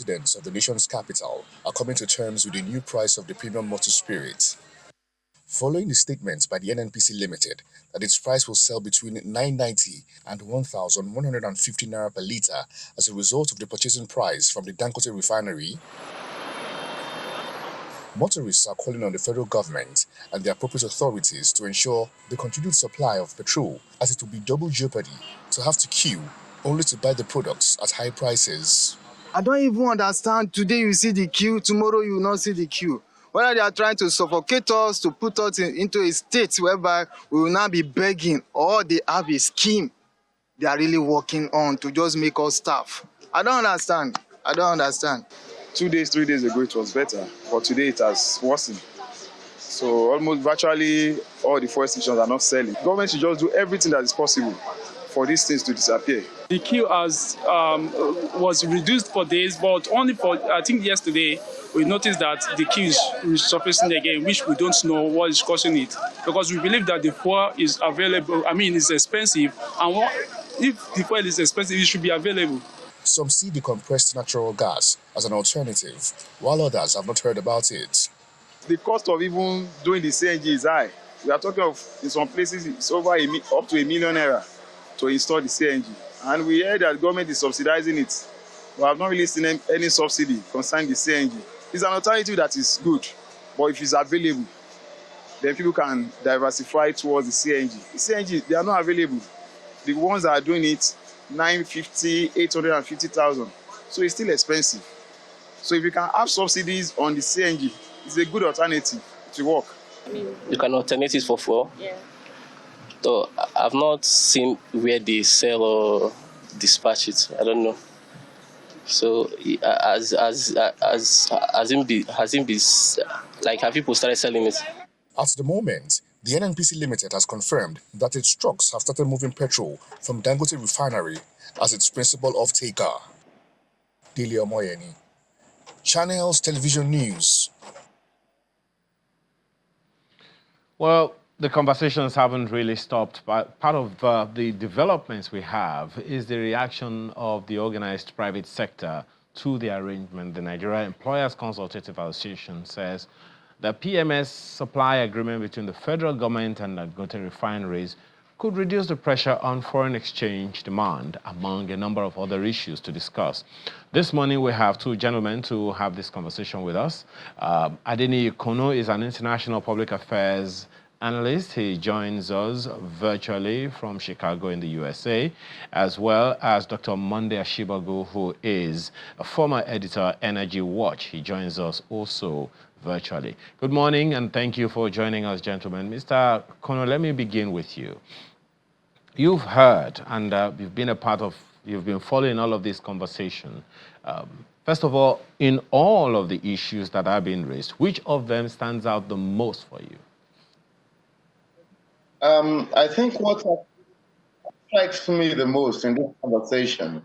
residents of the nation's capital are coming to terms with the new price of the premium motor spirit. Following the statement by the NNPC Limited that its price will sell between 990 and 1,150 naira per litre as a result of the purchasing price from the Dangote Refinery, motorists are calling on the federal government and the appropriate authorities to ensure the continued supply of petrol, as it will be double jeopardy to have to queue only to buy the products at high prices. I don't even understand. Today you see the queue, tomorrow you will not see the queue. Whether they are trying to suffocate us, to put us into a state whereby we will now be begging, or they have a scheme they are really working on to just make us starve. I don't understand. 2 days, 3 days ago it was better, but today it has worsened. So almost virtually all the fuel stations are not selling. Government should just do everything that is possible for these things to disappear. The queue was reduced for days, but only for, I think yesterday, we noticed that the queue is resurfacing again, which we don't know what is causing it. Because we believe that the fuel is available, it's expensive, and if the fuel is expensive, it should be available. Some see the compressed natural gas as an alternative, while others have not heard about it. The cost of even doing the CNG is high. We are talking of, in some places, it's over up to 1 million naira to install the CNG. And we heard that the government is subsidizing it. We have not really seen any subsidy concerning the CNG. It's an alternative that is good, but if it's available, then people can diversify towards the CNG. The CNG, they are not available. The ones that are doing it, 950, 850,000. So it's still expensive. So if you can have subsidies on the CNG, it's a good alternative to work. You can alternate it for fuel. Yeah. So I've not seen where they sell or dispatch it. I don't know. So has people started selling it? At the moment, the NNPC Limited has confirmed that its trucks have started moving petrol from Dangote Refinery as its principal off-taker. Dele Omoyeni, Channels Television News. Well, the conversations haven't really stopped, but part of the developments we have is the reaction of the organized private sector to the arrangement. The Nigeria Employers Consultative Association says the PMS supply agreement between the federal government and Dangote refineries could reduce the pressure on foreign exchange demand, among a number of other issues to discuss. This morning, we have two gentlemen to have this conversation with us. Adeni Kono is an international public affairs analyst. He joins us virtually from Chicago in the USA, as well as Dr. Monday Ashibagu, who is a former editor, Energy Watch. He joins us also virtually. Good morning, and thank you for joining us, gentlemen. Mr. Kono, let me begin with you. You've heard, and you've been following all of this conversation. First of all, in all of the issues that have been raised, which of them stands out the most for you? I think what strikes me the most in this conversation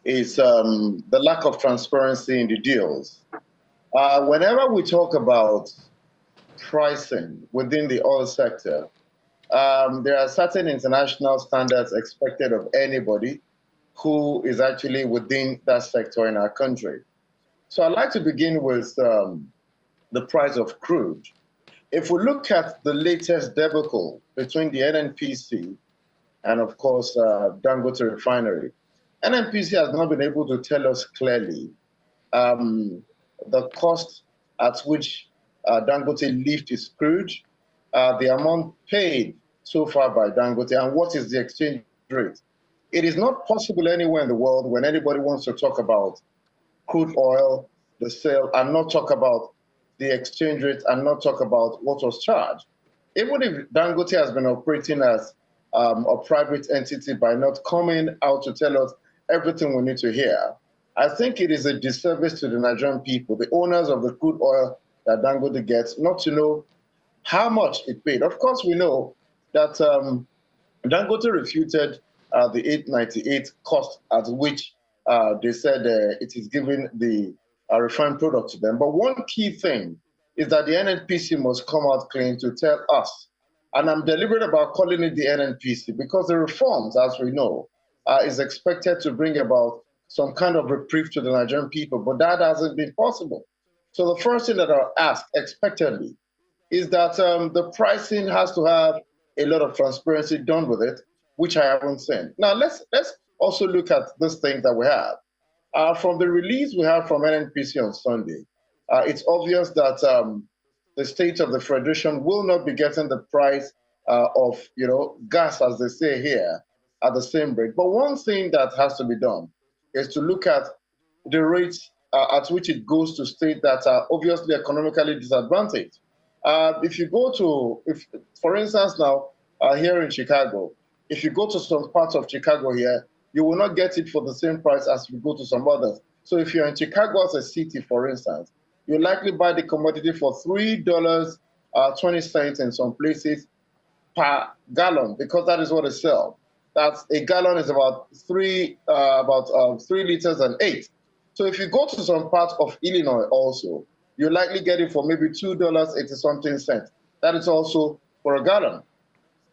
is the lack of transparency in the deals. Whenever we talk about pricing within the oil sector, there are certain international standards expected of anybody who is actually within that sector in our country. So I'd like to begin with the price of crude. If we look at the latest debacle between the NNPC and, of course, Dangote Refinery, NNPC has not been able to tell us clearly the cost at which Dangote lifted its crude, the amount paid so far by Dangote, and what is the exchange rate. It is not possible anywhere in the world when anybody wants to talk about crude oil, the sale, and not talk about the exchange rate and not talk about what was charged. Even if Dangote has been operating as a private entity by not coming out to tell us everything we need to hear, I think it is a disservice to the Nigerian people, the owners of the crude oil that Dangote gets, not to know how much it paid. Of course, we know that Dangote refuted the 898 cost at which they said it is giving the refined product to them. But one key thing is that the NNPC must come out clean to tell us, and I'm deliberate about calling it the NNPC because the reforms, as we know, is expected to bring about some kind of reprieve to the Nigerian people, but that hasn't been possible. So the first thing that I'll ask expectantly is that the pricing has to have a lot of transparency done with it, which I haven't seen. Now let's also look at these things that we have. From the release we have from NNPC on Sunday, it's obvious that the state of the federation will not be getting the price of gas, as they say here, at the same rate. But one thing that has to be done is to look at the rates at which it goes to states that are obviously economically disadvantaged. If you go to, for instance, now here in Chicago, if you go to some parts of Chicago here, you will not get it for the same price as you go to some others. So if you're in Chicago as a city, for instance, you likely buy the commodity for $3.20 in some places per gallon, because that is what they sell. That's a gallon is about 3 liters and 8. So if you go to some parts of Illinois also, you likely get it for maybe $2.80 something cents. That is also for a gallon.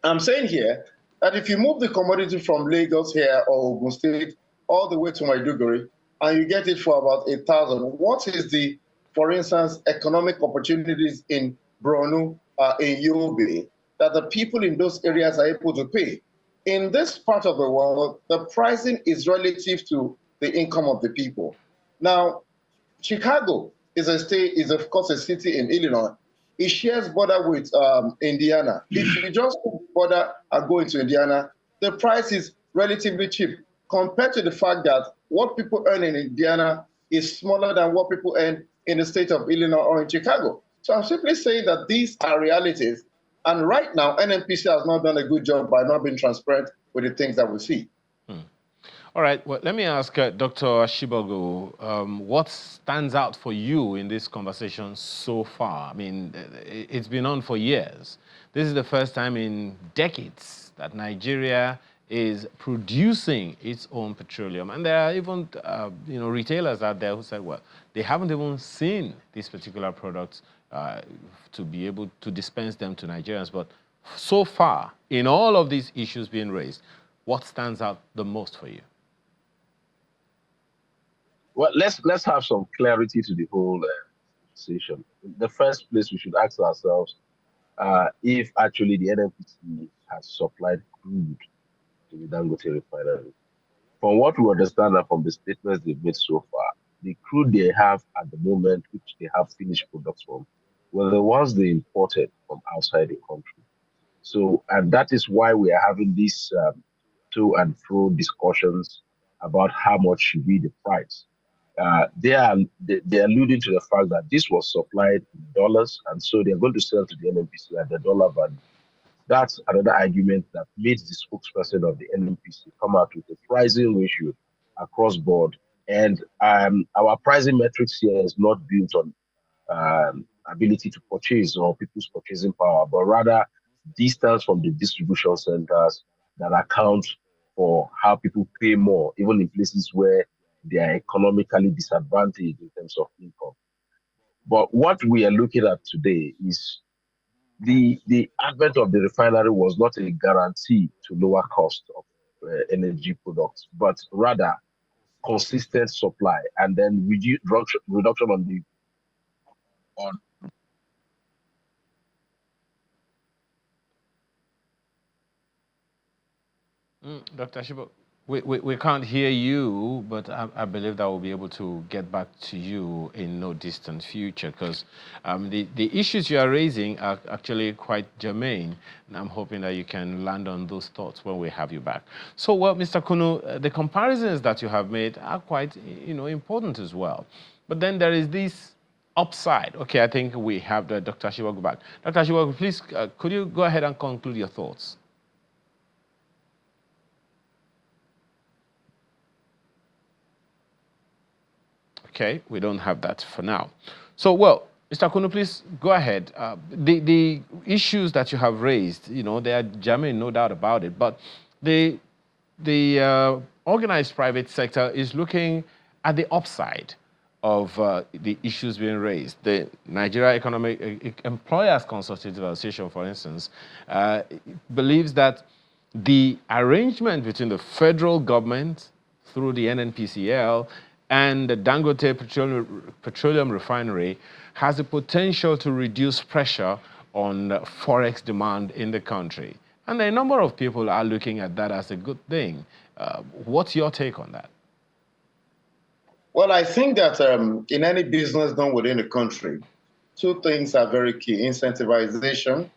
I'm saying here that if you move the commodity from Lagos here or Ogun State all the way to Maiduguri, and you get it for about 8,000, what is the, for instance, economic opportunities in Borno, in Yobe, that the people in those areas are able to pay? In this part of the world, the pricing is relative to the income of the people. Now, Chicago is of course a city in Illinois. It shares border with Indiana. If you just border and go into Indiana, the price is relatively cheap compared to the fact that what people earn in Indiana is smaller than what people earn in the state of Illinois or in Chicago. So I'm simply saying that these are realities. And right now, NNPC has not done a good job by not being transparent with the things that we see. All right, well, let me ask Dr. Ashibogu, what stands out for you in this conversation so far? I mean, it's been on for years. This is the first time in decades that Nigeria is producing its own petroleum. And there are even retailers out there who said, well, they haven't even seen these particular products to be able to dispense them to Nigerians. But so far, in all of these issues being raised, what stands out the most for you? Well, let's have some clarity to the whole situation. In the first place, we should ask ourselves if actually the NNPC has supplied crude to the Dangote Refinery. From what we understand and from the statements they've made so far, the crude they have at the moment, which they have finished products from, were the ones they imported from outside the country. So, and that is why we are having these to and fro discussions about how much should be the price. They are alluding to the fact that this was supplied in dollars, and so they're going to sell to the NNPC at the dollar value. That's another argument that made the spokesperson of the NNPC come out with a pricing ratio across board. And our pricing metrics here is not built on ability to purchase or people's purchasing power, but rather distance from the distribution centers that account for how people pay more, even in places where they are economically disadvantaged in terms of income. But what we are looking at today is the advent of the refinery was not a guarantee to lower cost of energy products, but rather consistent supply and then reduction on Dr. Ashibogu, we can't hear you, but I believe that we'll be able to get back to you in no distant future, because the issues you are raising are actually quite germane, and I'm hoping that you can land on those thoughts when we have you back. So, well, Mr. Kunu, the comparisons that you have made are quite important as well. But then there is this upside. Okay, I think we have Dr. Ashibogu back. Dr. Ashibogu, please, could you go ahead and conclude your thoughts? Okay, we don't have that for now. So, well, Mr. Kunu, please go ahead. The issues that you have raised, they are germane, no doubt about it. But the organized private sector is looking at the upside of the issues being raised. The Nigeria Economic Employers Consultative Association, for instance, believes that the arrangement between the federal government, through the NNPCL and the Dangote petroleum refinery has the potential to reduce pressure on forex demand in the country. And a number of people are looking at that as a good thing. What's your take on that? Well, I think that in any business done within the country, two things are very key: incentivization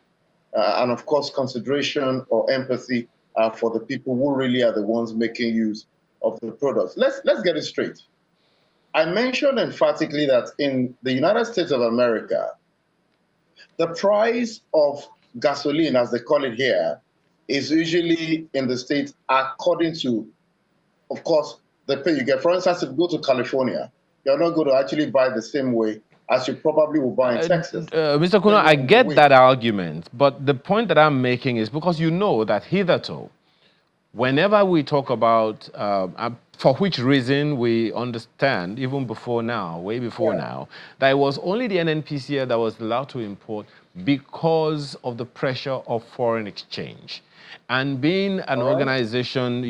and, of course, consideration or empathy for the people who really are the ones making use of the products. Let's get it straight. I mentioned emphatically that in the United States of America, the price of gasoline, as they call it here, is usually in the States according to, of course, the pay you get. For instance, if you go to California, you're not going to actually buy the same way as you probably will buy in Texas. Mr. Kuna, I get that argument, but the point that I'm making is because you know that hitherto, whenever we talk about for which reason we understand, even before now, way before now, that it was only the NNPCL that was allowed to import because of the pressure of foreign exchange. And being an organization,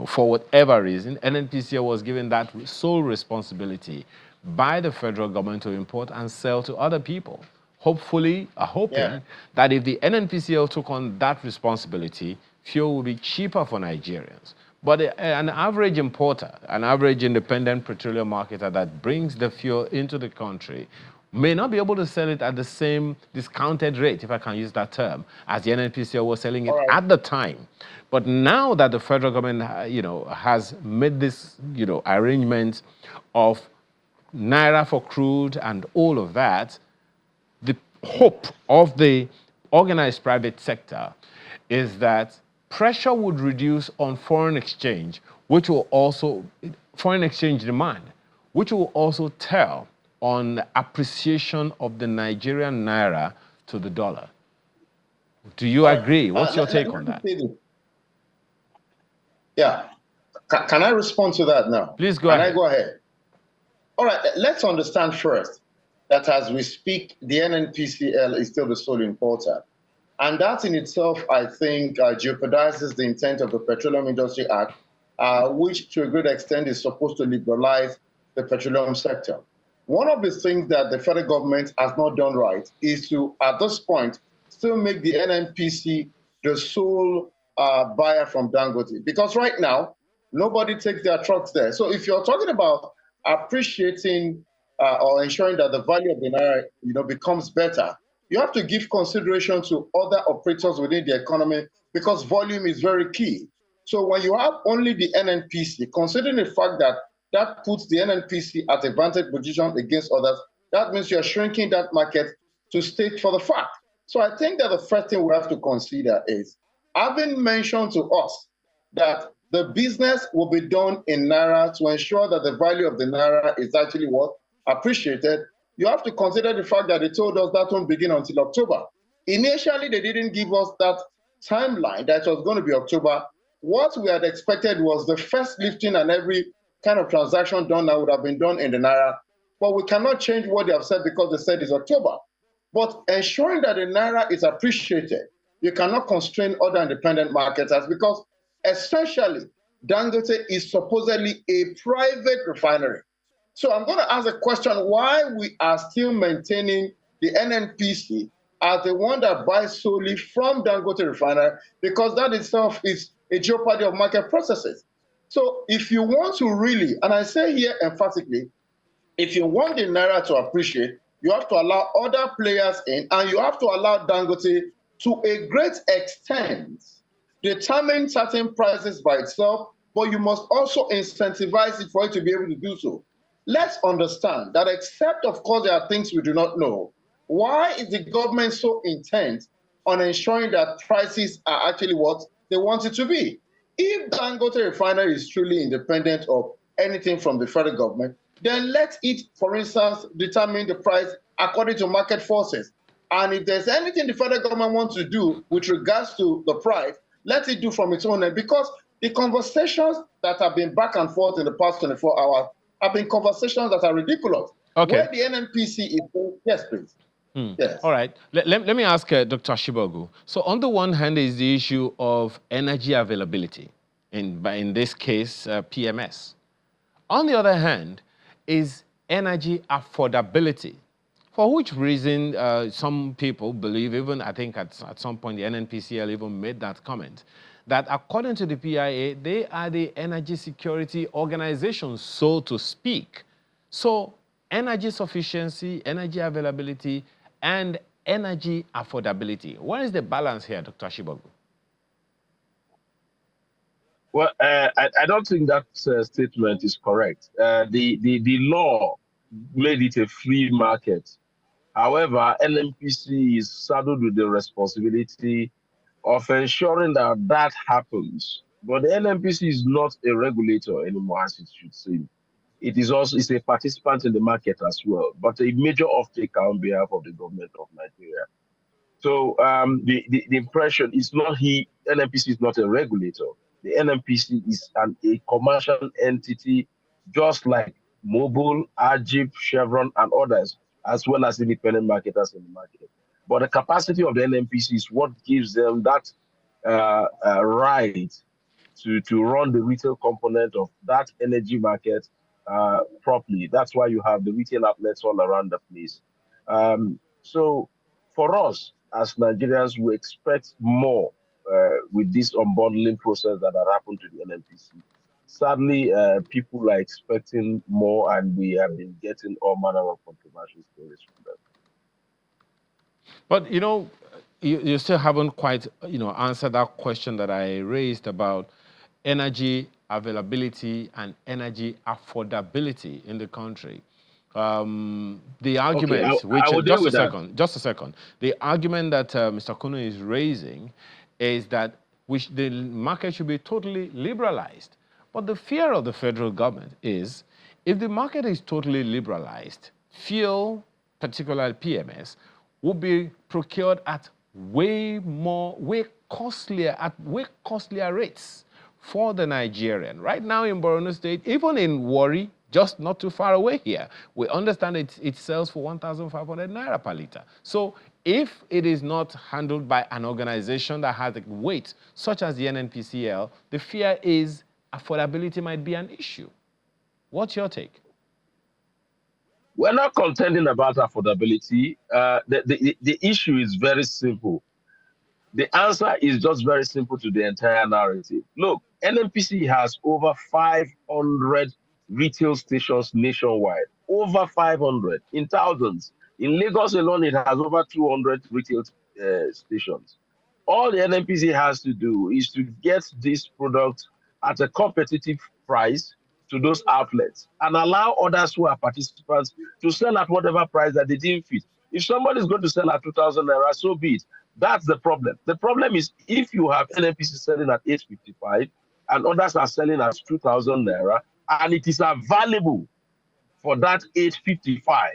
for whatever reason, NNPCL was given that sole responsibility by the federal government to import and sell to other people. Hopefully, hoping that if the NNPCL took on that responsibility, fuel will be cheaper for Nigerians. But an average importer, an average independent petroleum marketer that brings the fuel into the country may not be able to sell it at the same discounted rate, if I can use that term, as the NNPCL was selling it at the time. But now that the federal government, has made this, arrangement of naira for crude and all of that, the hope of the organized private sector is that pressure would reduce on foreign exchange, which will also, foreign exchange demand, which will also tell on the appreciation of the Nigerian naira to the dollar. Do you agree? What's your take on that? Yeah. Can I respond to that now? Please go ahead. Can I go ahead? All right, let's understand first that as we speak, the NNPCL is still the sole importer. And that in itself, I think, jeopardizes the intent of the Petroleum Industry Act, which to a great extent is supposed to liberalize the petroleum sector. One of the things that the federal government has not done right is to, at this point, still make the NNPC the sole buyer from Dangote. Because right now, nobody takes their trucks there. So if you're talking about appreciating or ensuring that the value of the naira, becomes better, you have to give consideration to other operators within the economy because volume is very key. So when you have only the NNPC, considering the fact that that puts the NNPC at advantage position against others, that means you're shrinking that market to state for the fact. So I think that the first thing we have to consider is, having mentioned to us that the business will be done in naira to ensure that the value of the naira is actually what? Appreciated. You have to consider the fact that they told us that won't begin until October. Initially, they didn't give us that timeline that it was going to be October. What we had expected was the first lifting and every kind of transaction done that would have been done in the naira. But we cannot change what they have said because they said it's October. But ensuring that the naira is appreciated, you cannot constrain other independent marketers because essentially Dangote is supposedly a private refinery. So I'm going to ask a question why we are still maintaining the NNPC as the one that buys solely from Dangote Refinery, because that itself is a jeopardy of market processes. So if you want to really, and I say here emphatically, if you want the naira to appreciate, you have to allow other players in, and you have to allow Dangote to a great extent determine certain prices by itself, but you must also incentivize it for it to be able to do so. Let's understand that except, of course, there are things we do not know. Why is the government so intent on ensuring that prices are actually what they want it to be? If Dangote Refinery is truly independent of anything from the federal government, then let it, for instance, determine the price according to market forces. And if there's anything the federal government wants to do with regards to the price, let it do from its own end, because the conversations that have been back and forth in the past 24 hours have been conversations that are ridiculous. Okay. Where the NNPC is, yes, please. Yes. All right. Let me ask Dr. Shibogu. So on the one hand is the issue of energy availability. in this case, PMS. On the other hand, is energy affordability, for which reason some people believe, even I think at some point the NNPCL even made that comment, that according to the PIA, they are the energy security organization, so to speak. So energy sufficiency, energy availability, and energy affordability. What is the balance here, Dr. Shibogu? Well, I don't think that statement is correct. The law made it a free market. However, NNPC is saddled with the responsibility of ensuring that that happens. But the NNPC is not a regulator anymore, as it should seem. It is also a participant in the market as well, but a major off-taker on behalf of the government of Nigeria. So the impression is not NNPC is not a regulator. The NNPC is a commercial entity, just like Mobil, Ajib, Chevron, and others, as well as independent marketers in the market. But the capacity of the NNPC is what gives them that right to run the retail component of that energy market properly. That's why you have the retail outlets all around the place. So for us as Nigerians, we expect more with this unbundling process that had happened to the NNPC. Sadly, people are expecting more, and we have been getting all manner of controversial stories from them. But, you still haven't quite, answered that question that I raised about energy availability and energy affordability in the country. The argument, just a second. The argument that Mr. Kuno is raising is that the market should be totally liberalized. But the fear of the federal government is, if the market is totally liberalized, fuel, particularly PMS, will be procured at way costlier rates for the Nigerian. Right now in Borno State, even in Warri, just not too far away here, we understand it sells for 1,500 naira per liter. So if it is not handled by an organization that has a weight, such as the NNPCL, the fear is affordability might be an issue. What's your take? We're not contending about affordability. The issue is very simple. The answer is just very simple to the entire narrative. Look, NNPC has over 500 retail stations nationwide. Over 500, in thousands. In Lagos alone, it has over 200 retail stations. All the NNPC has to do is to get this product at a competitive price to those outlets and allow others who are participants to sell at whatever price that they deem fit. If somebody is going to sell at 2,000 naira, so be it. That's the problem. The problem is if you have NNPC selling at 855 and others are selling at 2,000 naira and it is available for that 855,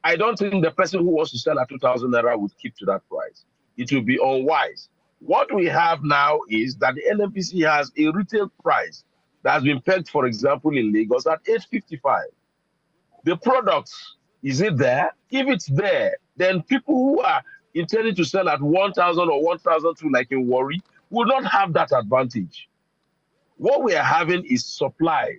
I don't think the person who wants to sell at 2,000 naira would keep to that price. It will be unwise. What we have now is that the NNPC has a retail price that has been pegged, for example, in Lagos at 855. The product, is it there? If it's there, then people who are intending to sell at 1,000 or 1,002, like in Warri, will not have that advantage. What we are having is supply,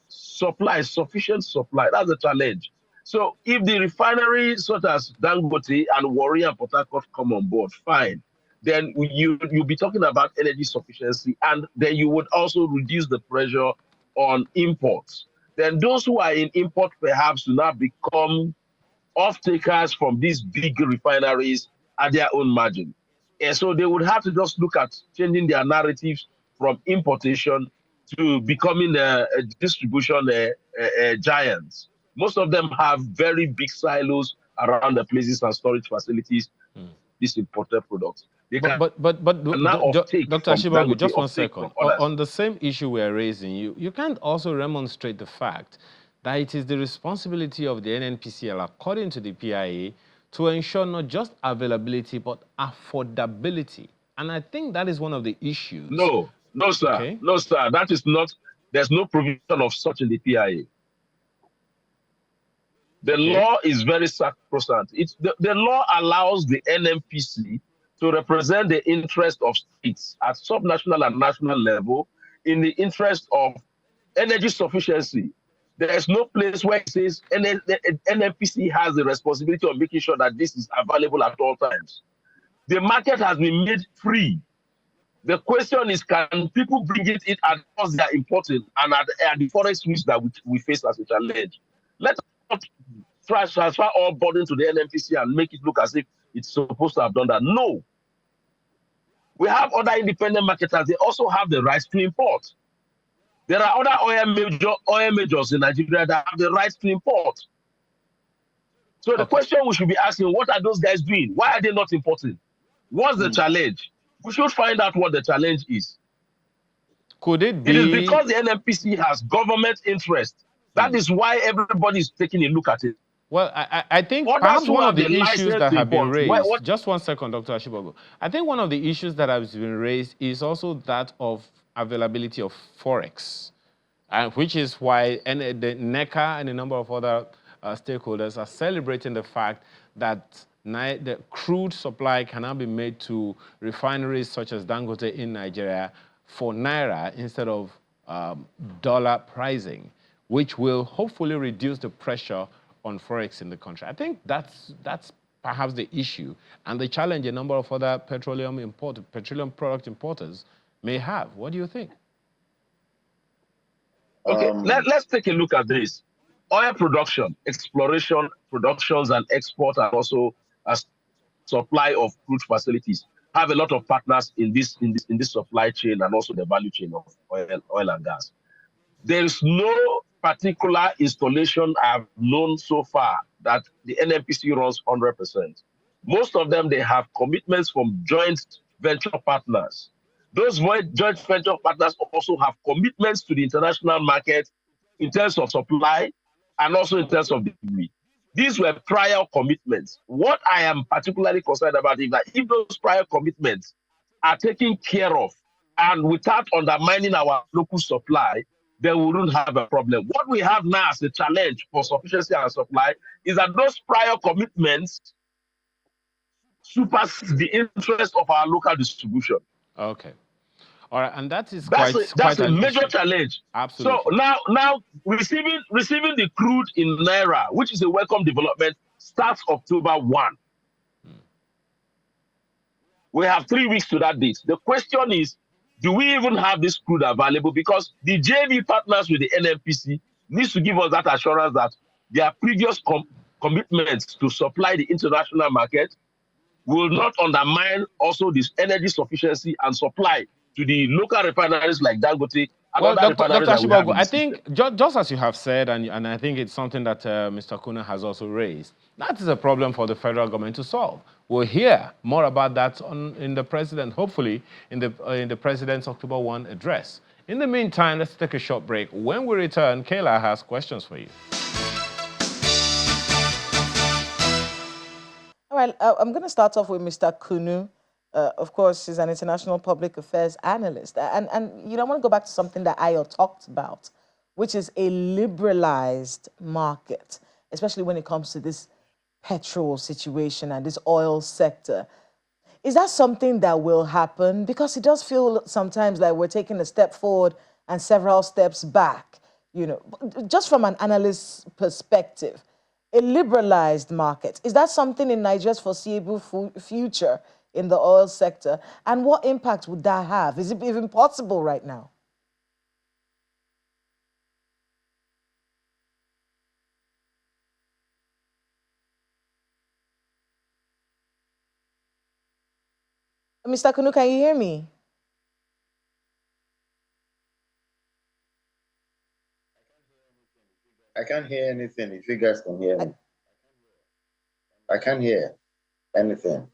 sufficient supply. That's the challenge. So if the refinery such as Dangote and Warri and Port Harcourt come on board, fine. Then you'll be talking about energy sufficiency, and then you would also reduce the pressure on imports. Then those who are in import perhaps do not become off-takers from these big refineries at their own margin. And so they would have to just look at changing their narratives from importation to becoming a distribution giants. Most of them have very big silos around the places and storage facilities, these imported products. But Dr. Shibogu, just 1 second. On the same issue we are raising, you can't also remonstrate the fact that it is the responsibility of the NNPCL, according to the PIA, to ensure not just availability, but affordability. And I think that is one of the issues. No, sir. Okay? No, sir. That is not, there's no provision of such in the PIA. The law is very sacrosanct. The law allows the NNPC to represent the interest of states at subnational and national level in the interest of energy sufficiency. There is no place where it says NNPC has the responsibility of making sure that this is available at all times. The market has been made free. The question is, can people bring it in at cost they are important and at the forex risk that we face as a challenge? Let's not transfer all burden to the NNPC and make it look as if it's supposed to have done that. No. We have other independent marketers. They also have the rights to import. There are other oil majors in Nigeria that have the rights to import. So the question we should be asking, what are those guys doing? Why are they not importing? What's the challenge? We should find out what the challenge is. Could it be? It is because the NNPC has government interest. That is why everybody is taking a look at it. Well, I think perhaps one of the issues that have been raised, just one second, Dr. Ashibogo. I think one of the issues that has been raised is also that of availability of forex, which is why the NECA and a number of other stakeholders are celebrating the fact that the crude supply can now be made to refineries such as Dangote in Nigeria for Naira instead of dollar pricing, which will hopefully reduce the pressure on forex in the country. I think that's perhaps the issue and the challenge a number of other petroleum product importers may have. What do you think? Okay, let's take a look at this. Oil production, exploration, productions, and export, and also a supply of crude facilities have a lot of partners in this supply chain and also the value chain of oil and gas. There is no particular installation I've known so far that the NNPC runs 100%. Most of them, they have commitments from joint venture partners. Those joint venture partners also have commitments to the international market in terms of supply and also in terms of delivery. These were prior commitments. What I am particularly concerned about is that if those prior commitments are taken care of and without undermining our local supply, then we wouldn't have a problem. What we have now as a challenge for sufficiency and supply is that those prior commitments supersede the interest of our local distribution. Okay. All right, and that is that's a major challenge. Absolutely. So now receiving the crude in Naira, which is a welcome development, starts October 1. We have 3 weeks to that date. The question is, do we even have this crude available? Because the JV partners with the NNPC needs to give us that assurance that their previous commitments to supply the international market will not undermine also this energy sufficiency and supply to the local refineries like Dangote. Well, Dr. Ashibogo, I think just as you have said, and I think it's something that Mr. Kuna has also raised, that is a problem for the federal government to solve. We'll hear more about that in the president, hopefully in the president's October 1 address. In the meantime, let's take a short break. When we return, Kayla has questions for you. All right, I'm going to start off with Mr. Kunu. Of course, he's an international public affairs analyst. And you know, I want to go back to something that Ayo talked about, which is a liberalized market, especially when it comes to this petrol situation and this oil sector. Is that something that will happen? Because it does feel sometimes like we're taking a step forward and several steps back, you know, just from an analyst's perspective. A liberalized market, is that something in Nigeria's foreseeable future in the oil sector? And what impact would that have? Is it even possible right now? Mr. Kunu, can you hear me? I can't hear anything if you guys can hear me. I can't hear anything.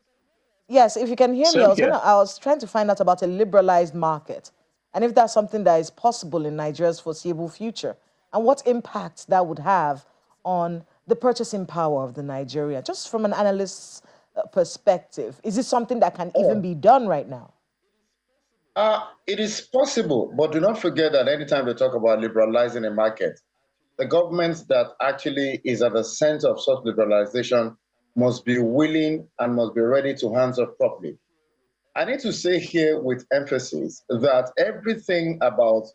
Yes, if you can hear me, I was trying to find out about a liberalized market and if that's something that is possible in Nigeria's foreseeable future and what impact that would have on the purchasing power of the Nigeria, just from an analyst's perspective. Is it something that can even be done right now? It is possible, but do not forget that anytime they talk about liberalizing a market, the government that actually is at the center of such liberalization must be willing and must be ready to hands off properly. I need to say here with emphasis that everything about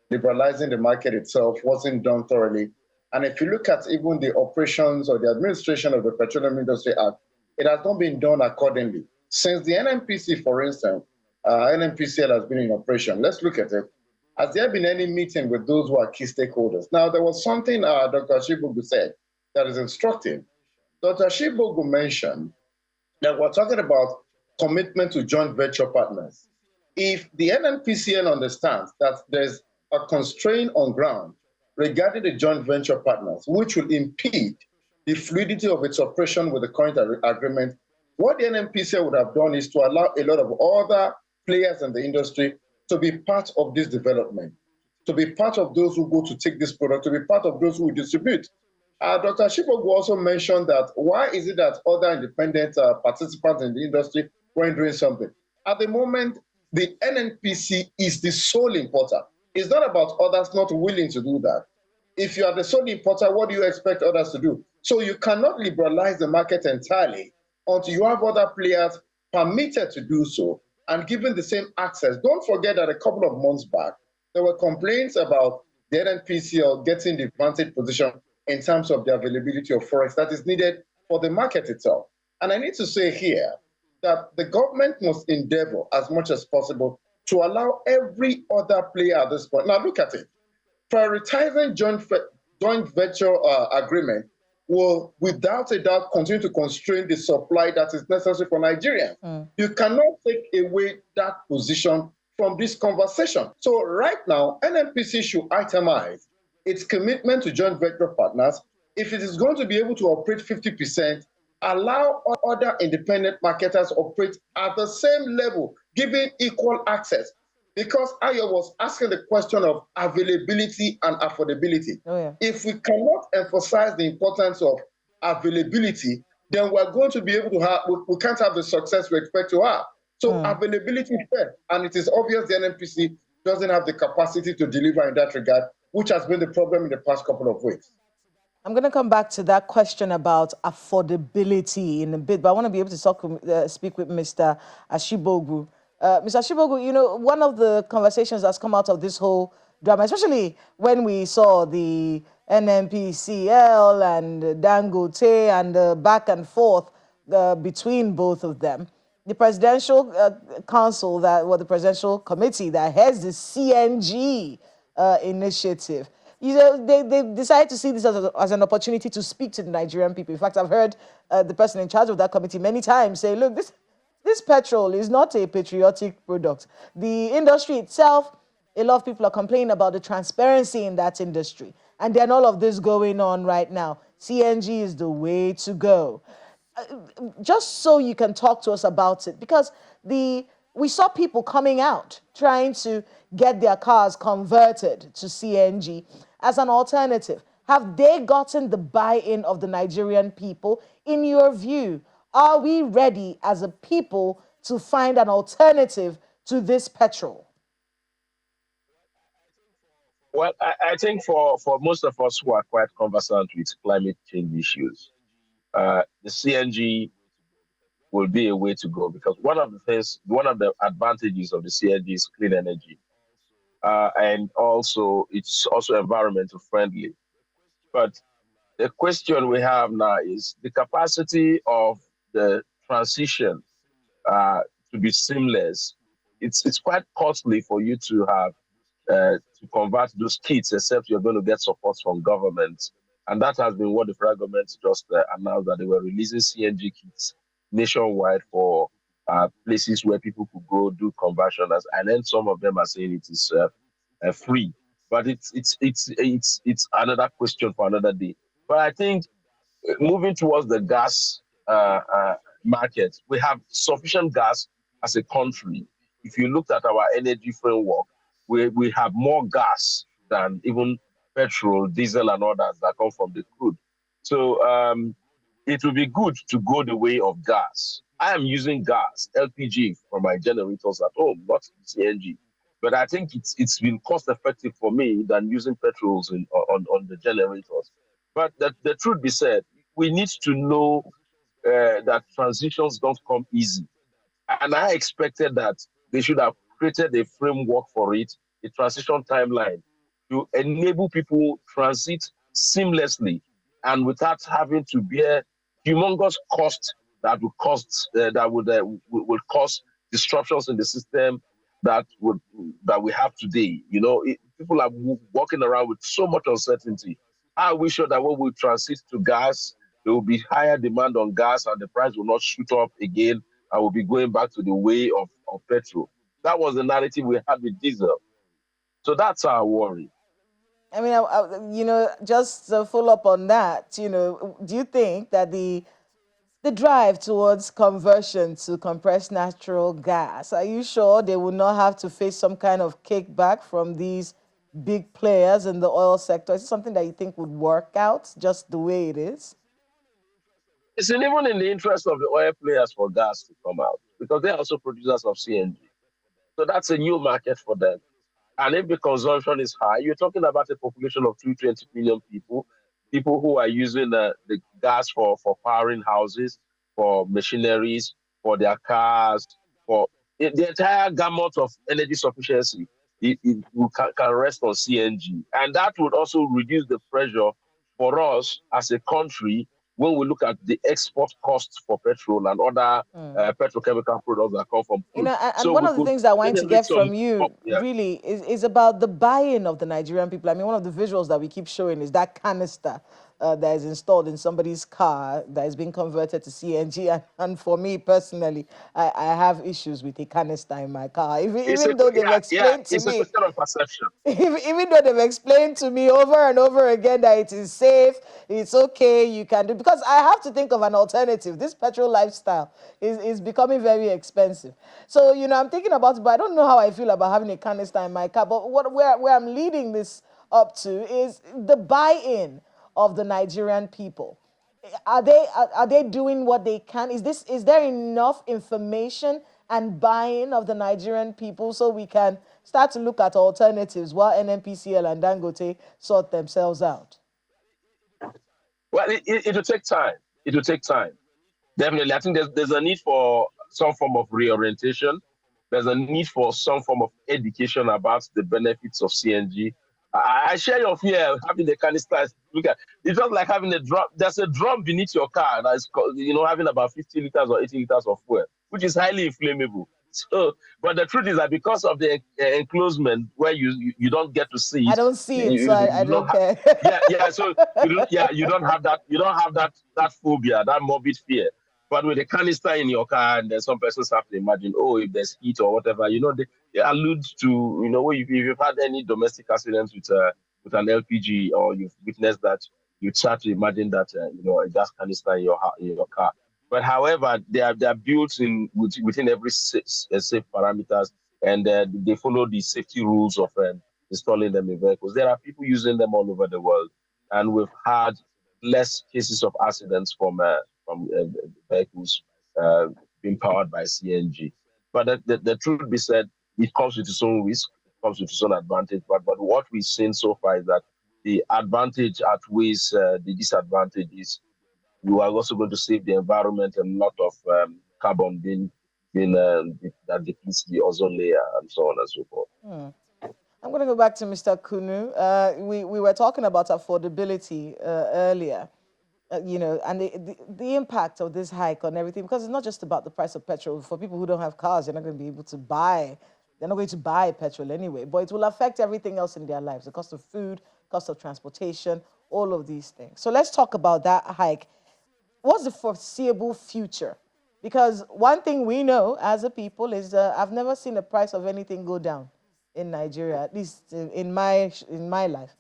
liberalizing the market itself wasn't done thoroughly. And if you look at even the operations or the administration of the Petroleum Industry Act, it has not been done accordingly. Since the NNPC, for instance, NNPCL has been in operation. Let's look at it. Has there been any meeting with those who are key stakeholders? Now, there was something Dr. Shibugu said that is instructive. Dr. Shibugu mentioned that we're talking about commitment to joint venture partners. If the NNPCL understands that there's a constraint on ground regarding the joint venture partners, which will impede the fluidity of its operation with the current agreement, what the NNPCL would have done is to allow a lot of other players in the industry to be part of this development, to be part of those who go to take this product, to be part of those who distribute. Dr. Shibogu also mentioned that why is it that other independent participants in the industry weren't doing something? At the moment, the NNPC is the sole importer. It's not about others not willing to do that. If you are the sole importer, what do you expect others to do? So you cannot liberalize the market entirely until you have other players permitted to do so and given the same access. Don't forget that a couple of months back, there were complaints about the NNPCL getting the advantage position in terms of the availability of forex that is needed for the market itself. And I need to say here that the government must endeavor as much as possible to allow every other player at this point. Now look at it. Prioritizing joint venture agreement will, without a doubt, continue to constrain the supply that is necessary for Nigerians. You cannot take away that position from this conversation. So right now, NNPC should itemize its commitment to joint venture partners. If it is going to be able to operate 50%, allow other independent marketers operate at the same level, giving equal access. Because Ayo was asking the question of availability and affordability. Oh, yeah. If we cannot emphasize the importance of availability, then we're going to be able to have, we can't have the success we expect to have. So availability is fair, and it is obvious the NNPC doesn't have the capacity to deliver in that regard, which has been the problem in the past couple of weeks. I'm going to come back to that question about affordability in a bit, but I want to be able to speak with Mr. Ashibogu. Mr. Ashibogu, you know, one of the conversations that's come out of this whole drama, especially when we saw the NNPCL and Dangote and the back and forth between both of them, the presidential council the presidential committee that heads the CNG initiative, you know, they decided to see this as an opportunity to speak to the Nigerian people. In fact, I've heard the person in charge of that committee many times say, look, this petrol is not a patriotic product. The industry itself, a lot of people are complaining about the transparency in that industry. And then all of this going on right now. CNG is the way to go. Just so you can talk to us about it, because we saw people coming out trying to get their cars converted to CNG as an alternative. Have they gotten the buy-in of the Nigerian people? In your view, are we ready as a people to find an alternative to this petrol? Well, I think for most of us who are quite conversant with climate change issues, the CNG will be a way to go, because one of the advantages of the CNG is clean energy, and also it's also environmental friendly. But the question we have now is the capacity of the transition to be seamless. It's quite costly for you to have to convert those kits, except you're going to get support from government. And that has been what the federal government just announced, that they were releasing CNG kits nationwide for places where people could go do conversion. And then some of them are saying it is free. But it's another question for another day. But I think moving towards the gas market, we have sufficient gas as a country. If you looked at our energy framework, we have more gas than even petrol, diesel, and others that come from the crude. So it will be good to go the way of gas. I am using gas, LPG, for my generators at home, not CNG. But I think it's been cost effective for me than using petrols on the generators. But the truth be said, we need to know that transitions don't come easy. And I expected that they should have created a framework for it, a transition timeline to enable people transit seamlessly and without having to bear humongous cost that would cost would cause disruptions in the system that we have today. People are walking around with so much uncertainty. Are we sure that when we transit to gas, there will be higher demand on gas and the price will not shoot up again and we'll be going back to the way of petrol? That was the narrative we had with diesel. So that's our worry. I mean, just to follow up on that, do you think that the drive towards conversion to compressed natural gas, are you sure they will not have to face some kind of kickback from these big players in the oil sector? Is it something that you think would work out just the way it is? It's even in the interest of the oil players for gas to come out because they're also producers of CNG. So that's a new market for them. And if the consumption is high, you're talking about a population of 220 million people who are using the gas for powering houses, for machineries, for their cars, for the entire gamut of energy sufficiency. Can rest on CNG. And that would also reduce the pressure for us as a country when we look at the export costs for petrol and other petrochemical products that come from crude. And So one we of the could things I wanted to generate get some, from you yeah. really is about the buy-in of the Nigerian people. I mean, one of the visuals that we keep showing is that canister that is installed in somebody's car that is being converted to CNG. And for me personally, I have issues with a canister in my car, even though they've explained to It's a me. question of perception. Even though they've explained to me over and over again that it is safe, it's okay, you can do, because I have to think of an alternative. This petrol lifestyle is becoming very expensive. So, I'm thinking about it, but I don't know how I feel about having a canister in my car. But where I'm leading this up to is the buy-in of the Nigerian people. Are they doing what they can? Is there enough information and buy-in of the Nigerian people so we can start to look at alternatives while NNPCL and Dangote sort themselves out? Well, it will take time. It will take time. Definitely. I think there's a need for some form of reorientation. There's a need for some form of education about the benefits of CNG. I share your fear of having the canister. Look at it's just like having a drum. There's a drum beneath your car that is, having about 50 liters or 80 liters of fuel, which is highly inflammable. So, but the truth is that because of the enclosement where you don't get to see I it, don't see it, so I you don't don't have. care. Yeah. So you don't have that phobia, that morbid fear. But with a canister in your car, and then some persons have to imagine, oh, if there's heat or whatever, they allude to, if you've had any domestic accidents with an LPG or you've witnessed that, you start to imagine that, a gas canister in your car. But however, they are built within every safe parameters, and they follow the safety rules of installing them in vehicles. There are people using them all over the world, and we've had less cases of accidents from vehicles uh, being powered by CNG. But the truth be said, it comes with its own risk, it comes with its own advantage. But what we've seen so far is that the advantage outweighs the disadvantages. You are also going to save the environment and a lot of carbon that depletes the ozone layer and so on and so forth. I'm going to go back to Mr. Kunu. We were talking about affordability earlier. And the impact of this hike on everything, because it's not just about the price of petrol. For people who don't have cars, they're not going to be able to buy, they're not going to buy petrol anyway, but it will affect everything else in their lives, the cost of food, cost of transportation, all of these things. So let's talk about that hike. What's the foreseeable future? Because one thing we know as a people is I've never seen the price of anything go down in Nigeria, at least in my life.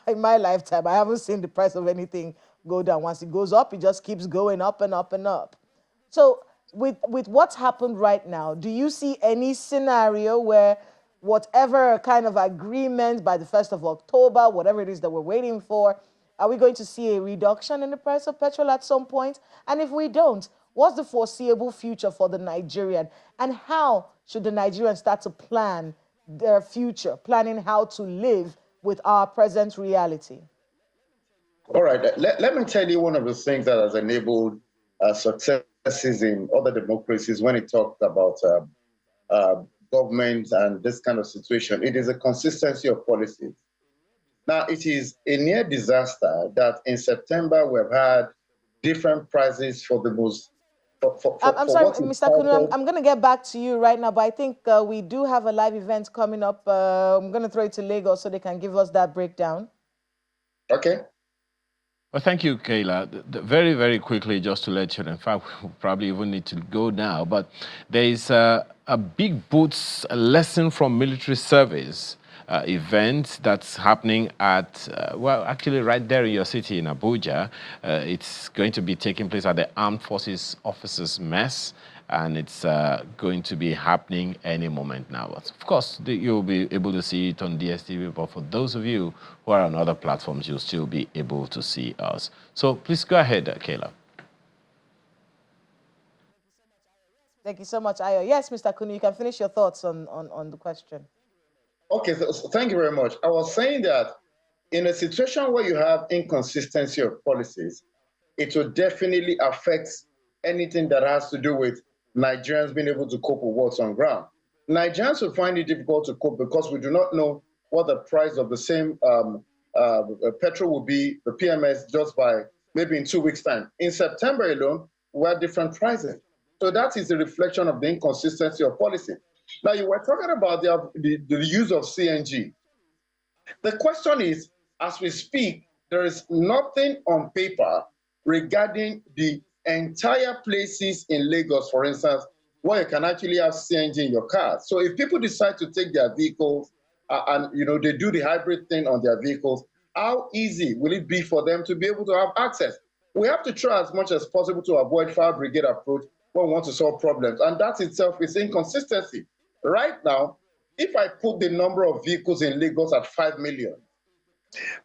In my lifetime, I haven't seen the price of anything go down. Once it goes up, it just keeps going up and up and up. So with what's happened right now, do you see any scenario where whatever kind of agreement by the 1st of October, whatever it is that we're waiting for, are we going to see a reduction in the price of petrol at some point? And if we don't, what's the foreseeable future for the Nigerian? And how should the Nigerian start to plan their future, planning how to live with our present reality? All right. Let me tell you one of the things that has enabled success in other democracies when it talked about government and this kind of situation. It is a consistency of policies. Now, it is a near disaster that in September we've had different prices for the most. I'm For sorry, what is Mr. Kunu, I'm going to get back to you right now, but I think we do have a live event coming up. I'm going to throw it to Lagos so they can give us that breakdown. Okay. Well, thank you, Kayla. Very, very quickly, just to let you know, in fact, we probably even need to go now, but there is a big boots lesson from military service event that's happening at, well, actually right there in your city in Abuja. It's going to be taking place at the Armed Forces Officers Mess, and it's going to be happening any moment now. Of course, you'll be able to see it on DSTV, but for those of you who are on other platforms, you'll still be able to see us. So please go ahead, Kayla. Thank you so much, Ayo. Yes, Mr. Kunu, you can finish your thoughts on the question. Okay, so thank you very much. I was saying that in a situation where you have inconsistency of policies, it will definitely affect anything that has to do with Nigerians being able to cope with what's on ground. Nigerians will find it difficult to cope because we do not know what the price of the same petrol will be, the PMS, just by maybe in 2 weeks' time. In September alone, we had different pricing. So that is a reflection of the inconsistency of policy. Now, you were talking about the use of CNG. The question is, as we speak, there is nothing on paper regarding the entire places in Lagos, for instance, where you can actually have CNG in your car. So if people decide to take their vehicles and they do the hybrid thing on their vehicles, how easy will it be for them to be able to have access? We have to try as much as possible to avoid fire brigade approach when we want to solve problems, and that itself is inconsistency. Right now, if I put the number of vehicles in Lagos at 5 million,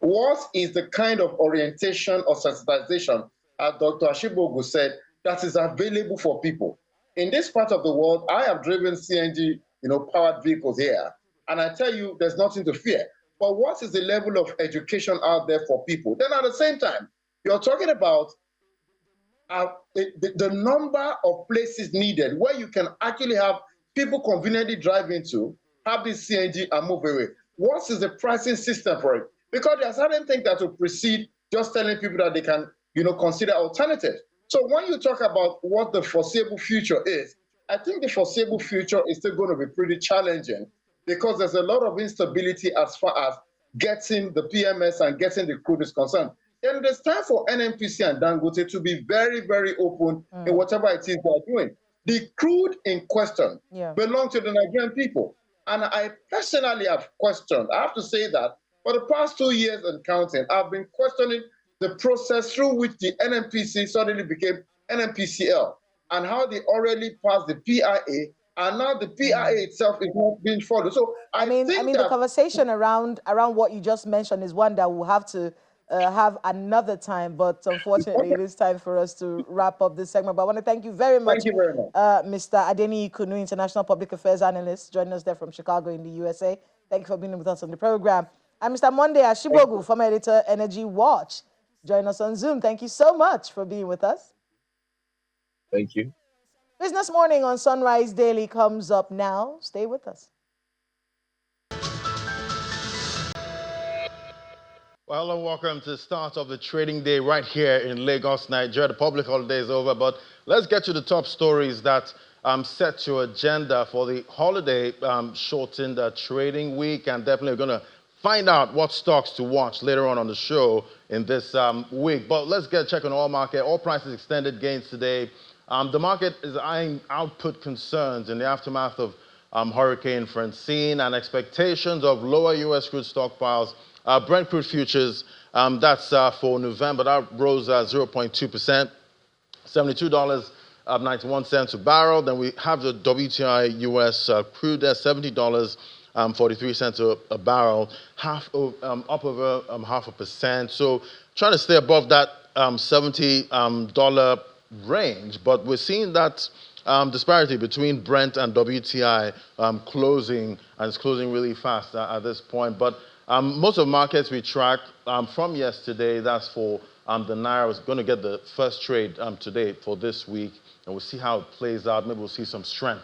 what is the kind of orientation or sensitization, as Dr. Ashibogu said, that is available for people? In this part of the world, I have driven CNG, powered vehicles here, and I tell you, there's nothing to fear. But what is the level of education out there for people? Then at the same time, you're talking about the number of places needed where you can actually have people conveniently drive into, have this CNG and move away. What is the pricing system for it? Because there are certain things that will precede just telling people that they can, consider alternatives. So when you talk about what the foreseeable future is, I think the foreseeable future is still going to be pretty challenging because there's a lot of instability as far as getting the PMS and getting the crude is concerned. Then there's time for NNPC and Dangote to be very, very open in whatever it is they're doing. The crude in question belongs to the Nigerian people. And I personally have questioned, I have to say that for the past 2 years and counting, I've been questioning the process through which the NNPC suddenly became NNPCL and how they already passed the PIA, and now the PIA itself is not being followed. So I mean, the conversation around what you just mentioned is one that we'll have to have another time, but unfortunately, it is time for us to wrap up this segment. But I want to thank you very much, Mr. Adeniyi Kunu, International Public Affairs Analyst, joining us there from Chicago in the USA. Thank you for being with us on the program. And Mr. Monday Ashibogu, former editor, Energy Watch, join us on Zoom. Thank you so much for being with us. Thank you. Business Morning on Sunrise Daily comes up now. Stay with us. Well, hello, welcome to the start of the trading day right here in Lagos, Nigeria. The public holiday is over, but let's get to the top stories that set your agenda for the holiday shortened trading week, and definitely going to find out what stocks to watch later on the show in this week. But let's get a check on oil market. Oil prices extended gains today. The market is eyeing output concerns in the aftermath of Hurricane Francine and expectations of lower U.S. crude stockpiles. Brent crude futures, that's for November, that rose 0.2%, $72.91 a barrel. Then we have the WTI US crude there, $70.43 a barrel, up over 0.5%. So trying to stay above that $70 range, but we're seeing that disparity between Brent and WTI closing, and it's closing really fast at this point. But most of the markets we track from yesterday, that's for The Naira was going to get the first trade today for this week, and we'll see how it plays out. Maybe we'll see some strength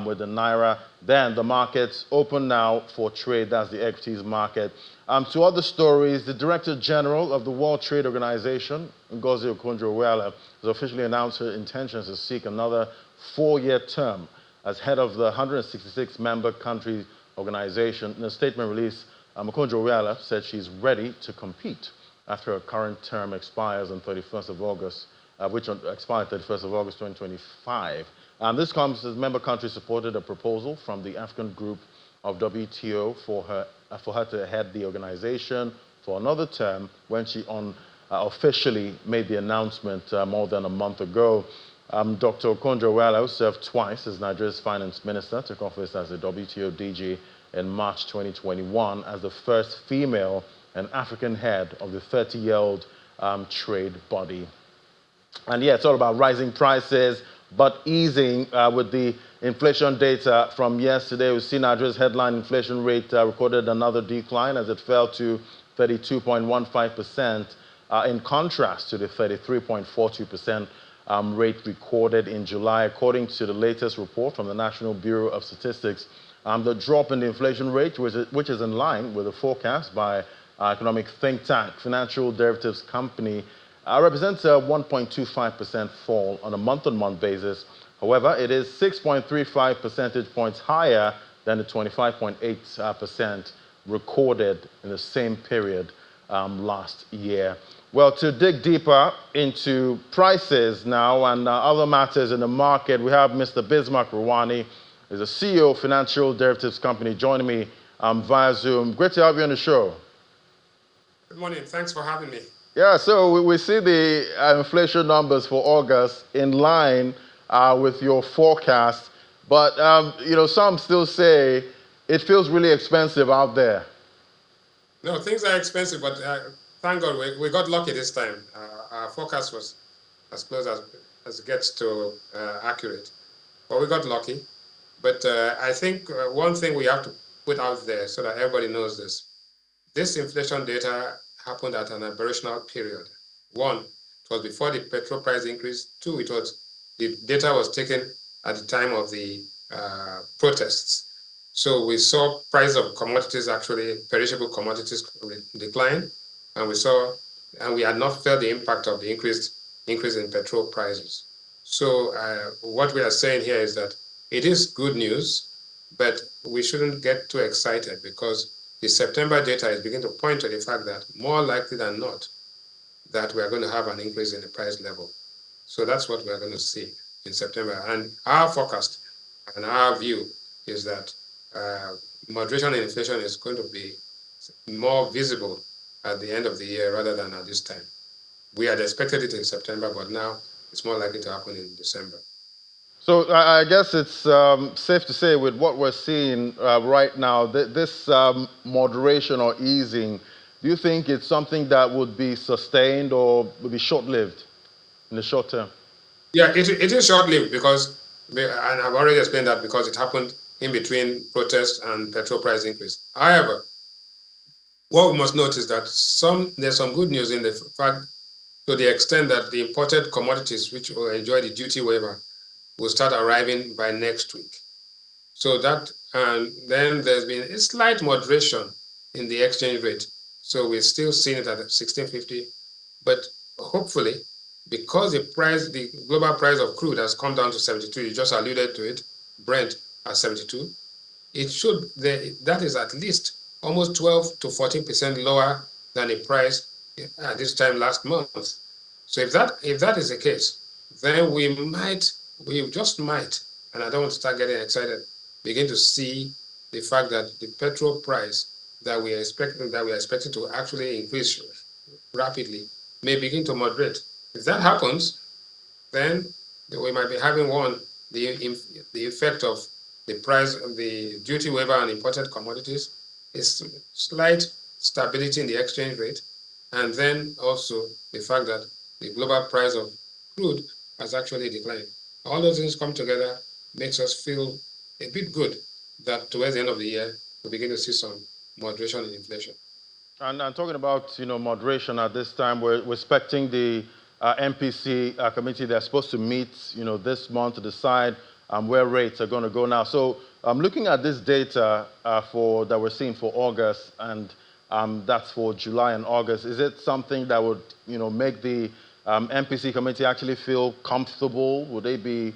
with the Naira. Then the markets open now for trade. That's the equities market. To other stories, the Director General of the World Trade Organization, Ngozi Okonjo-Iweala, has officially announced her intentions to seek another 4-year term as head of the 166-member country organization. In a statement released, Okonjo-Iweala said she's ready to compete after her current term expires on 31st of August, which expired 31st of August 2025. This comes as member countries supported a proposal from the African group of WTO for her to head the organization for another term when she officially made the announcement more than a month ago. Dr. Okonjo-Iweala, who served twice as Nigeria's finance minister, took office as the WTO DG in March 2021 as the first female and African head of the 30-year-old trade body. And yeah, it's all about rising prices, but easing with the inflation data from yesterday. We see Nigeria's headline inflation rate recorded another decline as it fell to 32.15%, in contrast to the 33.42% rate recorded in July. According to the latest report from the National Bureau of Statistics, the drop in the inflation rate, which is in line with the forecast by economic think tank Financial Derivatives Company, represents a 1.25% fall on a month-on-month basis. However, it is 6.35 percentage points higher than the 25.8% recorded in the same period last year. Well, to dig deeper into prices now and other matters in the market, we have Mr. Bismarck Rwani, who's the CEO of Financial Derivatives Company, joining me via Zoom. Great to have you on the show. Good morning. Thanks for having me. Yeah, so we see the inflation numbers for August in line with your forecast, but some still say it feels really expensive out there. No, things are expensive, but thank God we got lucky this time. Our forecast was as close as it gets to accurate, but we got lucky. But I think one thing we have to put out there so that everybody knows this inflation data happened at an aberrational period. One, it was before the petrol price increase. Two, the data was taken at the time of the protests. So we saw price of commodities, actually perishable commodities, decline, and we had not felt the impact of the increase in petrol prices. So what we are saying here is that it is good news, but we shouldn't get too excited because the September data is beginning to point to the fact that more likely than not, that we are going to have an increase in the price level. So that's what we are going to see in September. And our forecast and our view is that moderation in inflation is going to be more visible at the end of the year rather than at this time. We had expected it in September, but now it's more likely to happen in December. So I guess it's safe to say with what we're seeing right now, this moderation or easing, do you think it's something that would be sustained or would be short-lived in the short term? Yeah, it is short-lived because, and I've already explained that because it happened in between protests and petrol price increase. However, what we must note is that there's some good news in the fact to the extent that the imported commodities which will enjoy the duty waiver will start arriving by next week. So that, and then there's been a slight moderation in the exchange rate. So we're still seeing it at 1650, but hopefully, because the global price of crude has come down to 72, you just alluded to it, Brent at 72, that is at least almost 12 to 14% lower than the price at this time last month. So if that is the case, then we just might, and I don't want to start getting excited, begin to see the fact that the petrol price that we are expecting to actually increase rapidly may begin to moderate. If that happens, then we might be having the effect of the price of the duty waiver on imported commodities is slight stability in the exchange rate, and then also the fact that the global price of crude has actually declined. All those things come together makes us feel a bit good that towards the end of the year we begin to see some moderation in inflation. And talking about moderation at this time, we're expecting the NPC committee. They're supposed to meet this month to decide where rates are going to go now. So looking at this data that we're seeing for August, and that's for July and August, is it something that would make the NPC committee actually feel comfortable? Would they be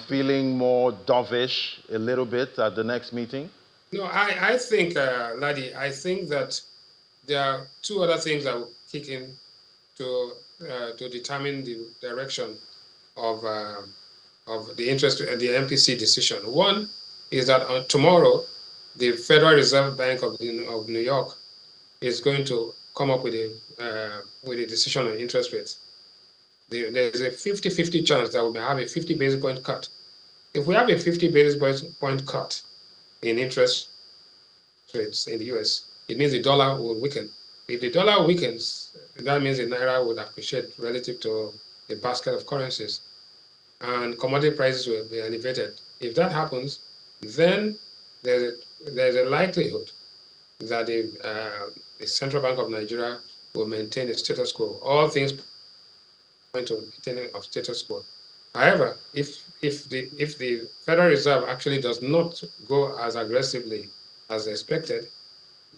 feeling more dovish a little bit at the next meeting? No, I think, Ladi, I think that there are two other things that will kick in to determine the direction of the interest and the MPC decision. One is that tomorrow, the Federal Reserve Bank of New York is going to come up with a decision on interest rates. There's a 50-50 chance that we may have a 50 basis point cut. If we have a 50 basis point cut in interest rates in the US, it means the dollar will weaken. If the dollar weakens, that means the naira would appreciate relative to a basket of currencies, and commodity prices will be elevated. If that happens, then there's a likelihood that the Central Bank of Nigeria will maintain a status quo. All things point to maintaining of status quo. However, if the Federal Reserve actually does not go as aggressively as expected,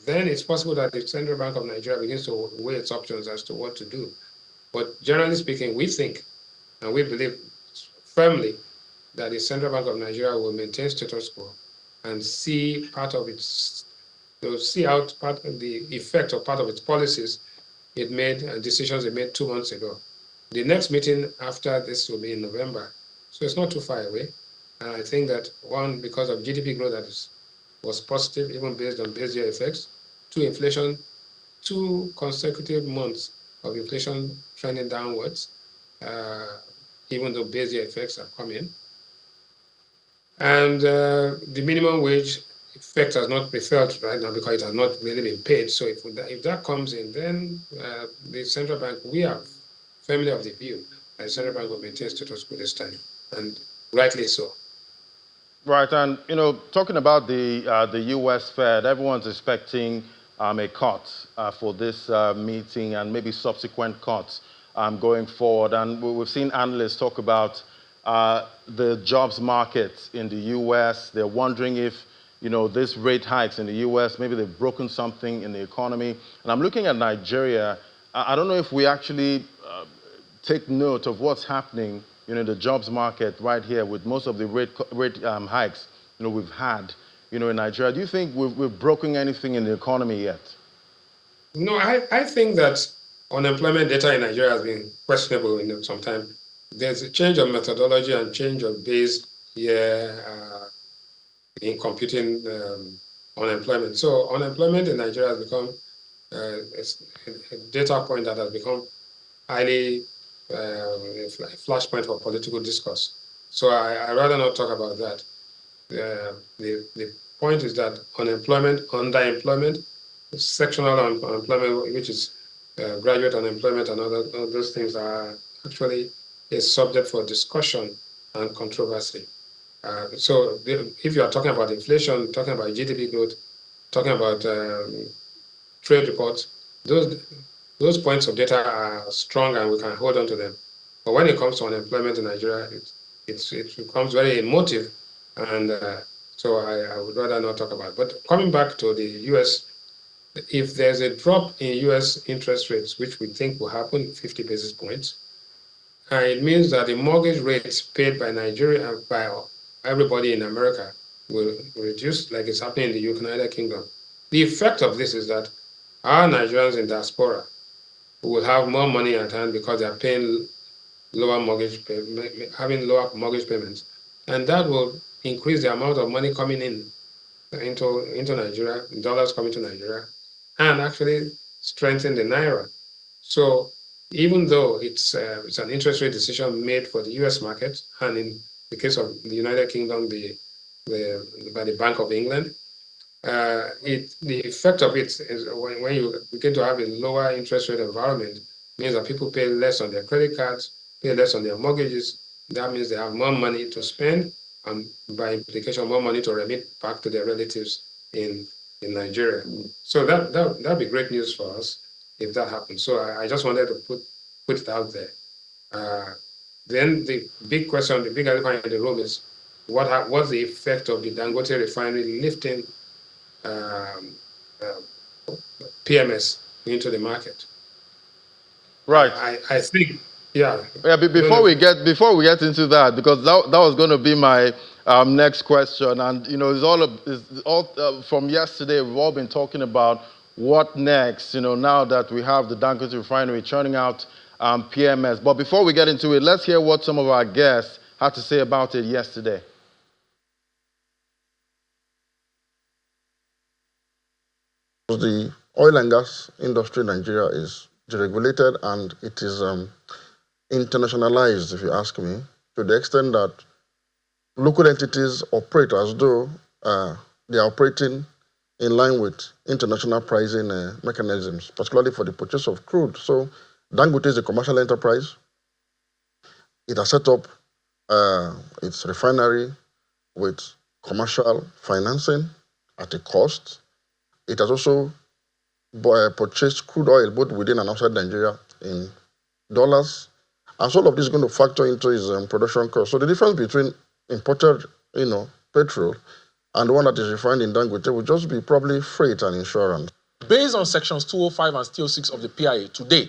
then it's possible that the Central Bank of Nigeria begins to weigh its options as to what to do. But generally speaking, we think and we believe firmly that the Central Bank of Nigeria will maintain status quo and see part of its, to see out part of the effect of part of its policies it made and decisions it made 2 months ago. The next meeting after this will be in November, so it's not too far away. And I think that one, because of GDP growth that was positive, even based on base year effects. Two, inflation, 2 consecutive months of inflation trending downwards, even though base year effects are coming. And the minimum wage effect has not been felt right now because it has not really been paid. So if that comes in, then the central bank, we are firmly of the view that the central bank will maintain status quo this time, and rightly so. Right, and talking about the U.S. Fed, everyone's expecting a cut for this meeting and maybe subsequent cuts going forward. And we've seen analysts talk about the jobs market in the U.S. They're wondering if these rate hikes in the U.S. maybe they've broken something in the economy. And I'm looking at Nigeria. I don't know if we actually take note of what's happening in the jobs market right here with most of the rate hikes we've had in Nigeria. Do you think we've broken anything in the economy yet? No, I think that unemployment data in Nigeria has been questionable in some time. There's a change of methodology and change of base year in computing unemployment. So unemployment in Nigeria has become a data point that has become highly a flashpoint for political discourse. So I rather not talk about that. The point is that unemployment, underemployment, sectional unemployment, which is graduate unemployment, and all those things are actually a subject for discussion and controversy. So if you are talking about inflation, talking about GDP growth, talking about trade reports, those points of data are strong and we can hold on to them. But when it comes to unemployment in Nigeria, it becomes very emotive, and so I would rather not talk about it. But coming back to the US, if there's a drop in US interest rates, which we think will happen, 50 basis points, it means that the mortgage rates paid by Nigeria, by everybody in America, will reduce, like it's happening in the United Kingdom. The effect of this is that our Nigerians in diaspora will have more money at hand because they are paying lower mortgage, having lower mortgage payments, and that will increase the amount of money coming into Nigeria, dollars coming to Nigeria, and actually strengthen the naira. So even though it's an interest rate decision made for the U.S. market, and in the case of the United Kingdom, by the Bank of England, the effect of it is when you begin to have a lower interest rate environment, means that people pay less on their credit cards, pay less on their mortgages. That means they have more money to spend, and by implication, more money to remit back to their relatives in in Nigeria. So that'd be great news for us if that happens. So I just wanted to put it out there. Then the big question, the big elephant in the room is what's the effect of the Dangote refinery lifting PMS into the market? Right. I think, yeah. Yeah, before we get into that, because that was going to be my next question, and it's all from yesterday. We've all been talking about what next. Now that we have the Dangote refinery churning out PMS. But before we get into it, let's hear what some of our guests had to say about it yesterday. The oil and gas industry in Nigeria is deregulated and it is internationalized, if you ask me, to the extent that local entities operate as though they are operating in line with international pricing mechanisms, particularly for the purchase of crude. So Dangote is a commercial enterprise. It has set up its refinery with commercial financing at a cost. It has also purchased crude oil both within and outside Nigeria in dollars. And so all of this is going to factor into his production cost. So the difference between imported, petrol and the one that is refined in Dangote will just be probably freight and insurance. Based on sections 205 and 206 of the PIA, today,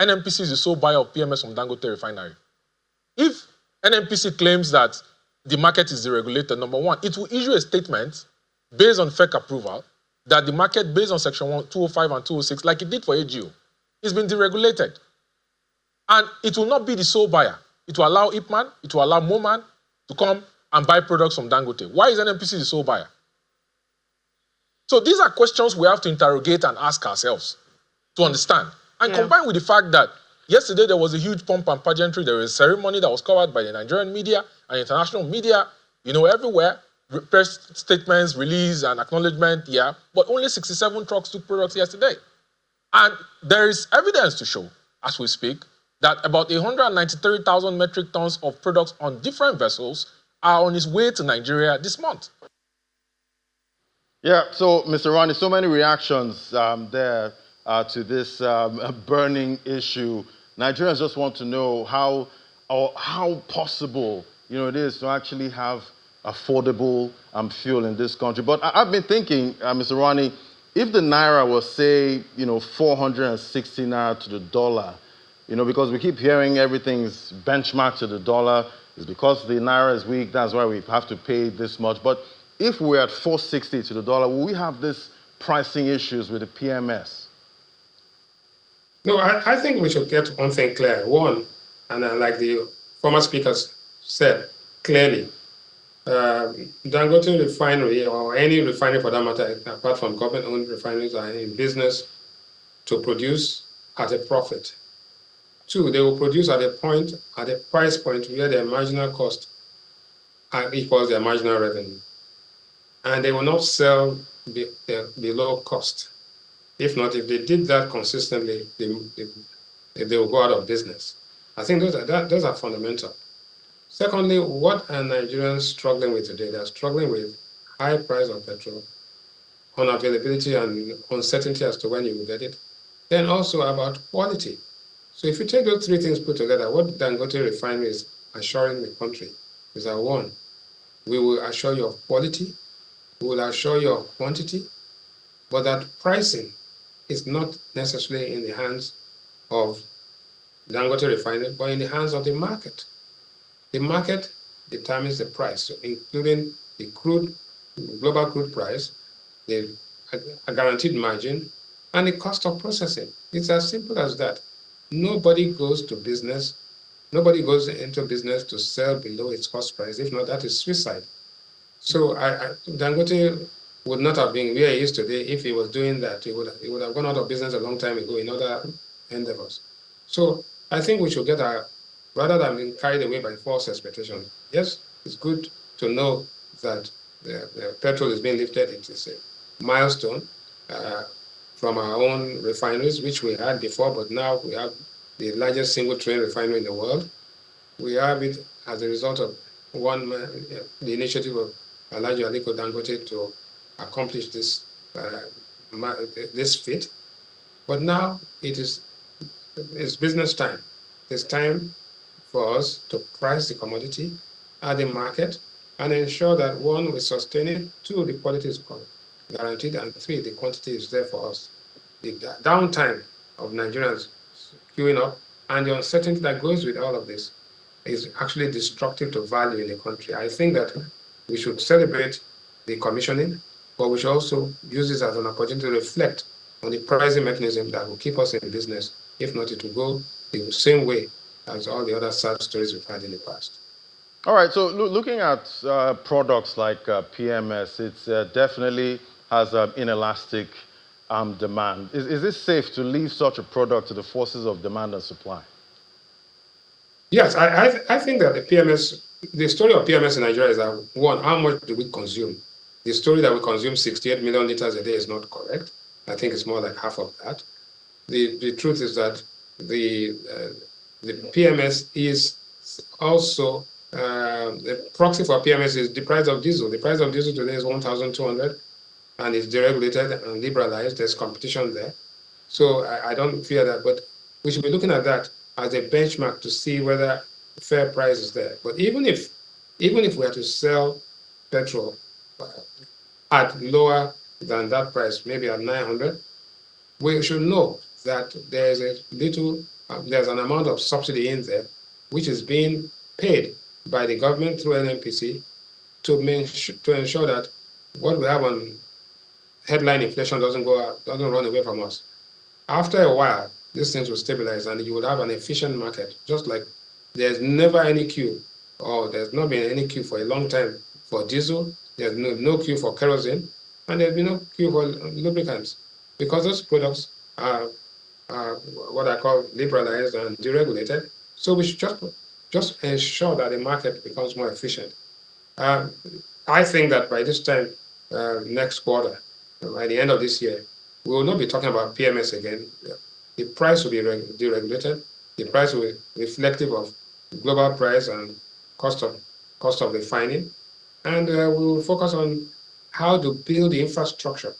NNPC is the sole buyer of PMS from Dangote Refinery. If NNPC claims that the market is deregulated, number one, it will issue a statement based on FEC approval that the market, based on section 205 and 206, like it did for AGO, is been deregulated. And it will not be the sole buyer. It will allow Ipman, it will allow Moman to come and buy products from Dangote. Why is NNPC the sole buyer? So these are questions we have to interrogate and ask ourselves to understand. And combined with the fact that yesterday there was a huge pomp and pageantry, there was a ceremony that was covered by the Nigerian media and international media, everywhere, press statements, release and acknowledgement, but only 67 trucks took products yesterday. And there is evidence to show, as we speak, that about 193,000 metric tons of products on different vessels are on its way to Nigeria this month. Yeah, so Mr. Ronnie, so many reactions there to this burning issue. Nigerians just want to know how possible it is to actually have affordable fuel in this country. But I've been thinking, Mr. Ronnie, if the naira was, say, 460 naira to the dollar, because we keep hearing everything's benchmarked to the dollar, it's because the naira is weak, that's why we have to pay this much. But if we're at 460 to the dollar, will we have this pricing issues with the PMS? No, I think we should get one thing clear. One, and like the former speakers said clearly, Dangote Refinery, or any refinery for that matter, apart from government-owned refineries, are in business to produce at a profit. Two, they will produce at a price point where their marginal cost equals their marginal revenue. And they will not sell below cost. If not, if they did that consistently, they will go out of business. I think those are fundamental. Secondly, what are Nigerians struggling with today? They're struggling with high price of petrol, unavailability and uncertainty as to when you will get it. Then also about quality. So if you take those three things put together, what Dangote Refinery is assuring the country is that one, we will assure you of quality, we will assure you of quantity, but that pricing is not necessarily in the hands of Dangote Refinery, but in the hands of the market. The market determines the price, so including the global crude price, a guaranteed margin, and the cost of processing. It's as simple as that. Nobody goes into business to sell below its cost price. If not, that is suicide. So Dangote would not have been where he is today if he was doing that. He would have gone out of business a long time ago in other endeavors. So I think we should rather than being carried away by false expectations. Yes, it's good to know that the petrol is being lifted. It is a milestone from our own refineries, which we had before, but now we have the largest single train refinery in the world. We have it as a result of the initiative of Alhaji Aliko Dangote to accomplish this this fit. But now it's business time. It's time for us to price the commodity at the market and ensure that one, we sustain it, two, the quality is guaranteed, and three, the quantity is there for us. The downtime of Nigerians queuing up and the uncertainty that goes with all of this is actually destructive to value in the country. I think that we should celebrate the commissioning, but we should also use this as an opportunity to reflect on the pricing mechanism that will keep us in business. If not, it will go the same way as all the other sad stories we've had in the past. All right, so looking at products like PMS, it definitely has inelastic demand. Is it safe to leave such a product to the forces of demand and supply? Yes, I think that the story of PMS in Nigeria is that, one, how much do we consume? The story that we consume 68 million liters a day is not correct. I think it's more like half of that. The truth is that the PMS is also the proxy for PMS is the price of diesel. The price of diesel today is 1,200 and it's deregulated and liberalized. There's competition there. So I don't fear that, but we should be looking at that as a benchmark to see whether fair price is there. But even if we are to sell petrol at lower than that price, maybe at 900, we should know that there's an amount of subsidy in there, which is being paid by the government through NNPC to ensure that what we have on headline inflation doesn't run away from us. After a while, these things will stabilize and you would have an efficient market, just like there's never any queue, or there's not been any queue for a long time for diesel, there's no queue for kerosene, and there's been no queue for lubricants, because those products are what I call liberalized and deregulated. So we should just ensure that the market becomes more efficient. I think that by this time, next quarter, by the end of this year, we will not be talking about PMS again. The price will be deregulated. The price will be reflective of global price and cost of refining, and we will focus on how to build the infrastructure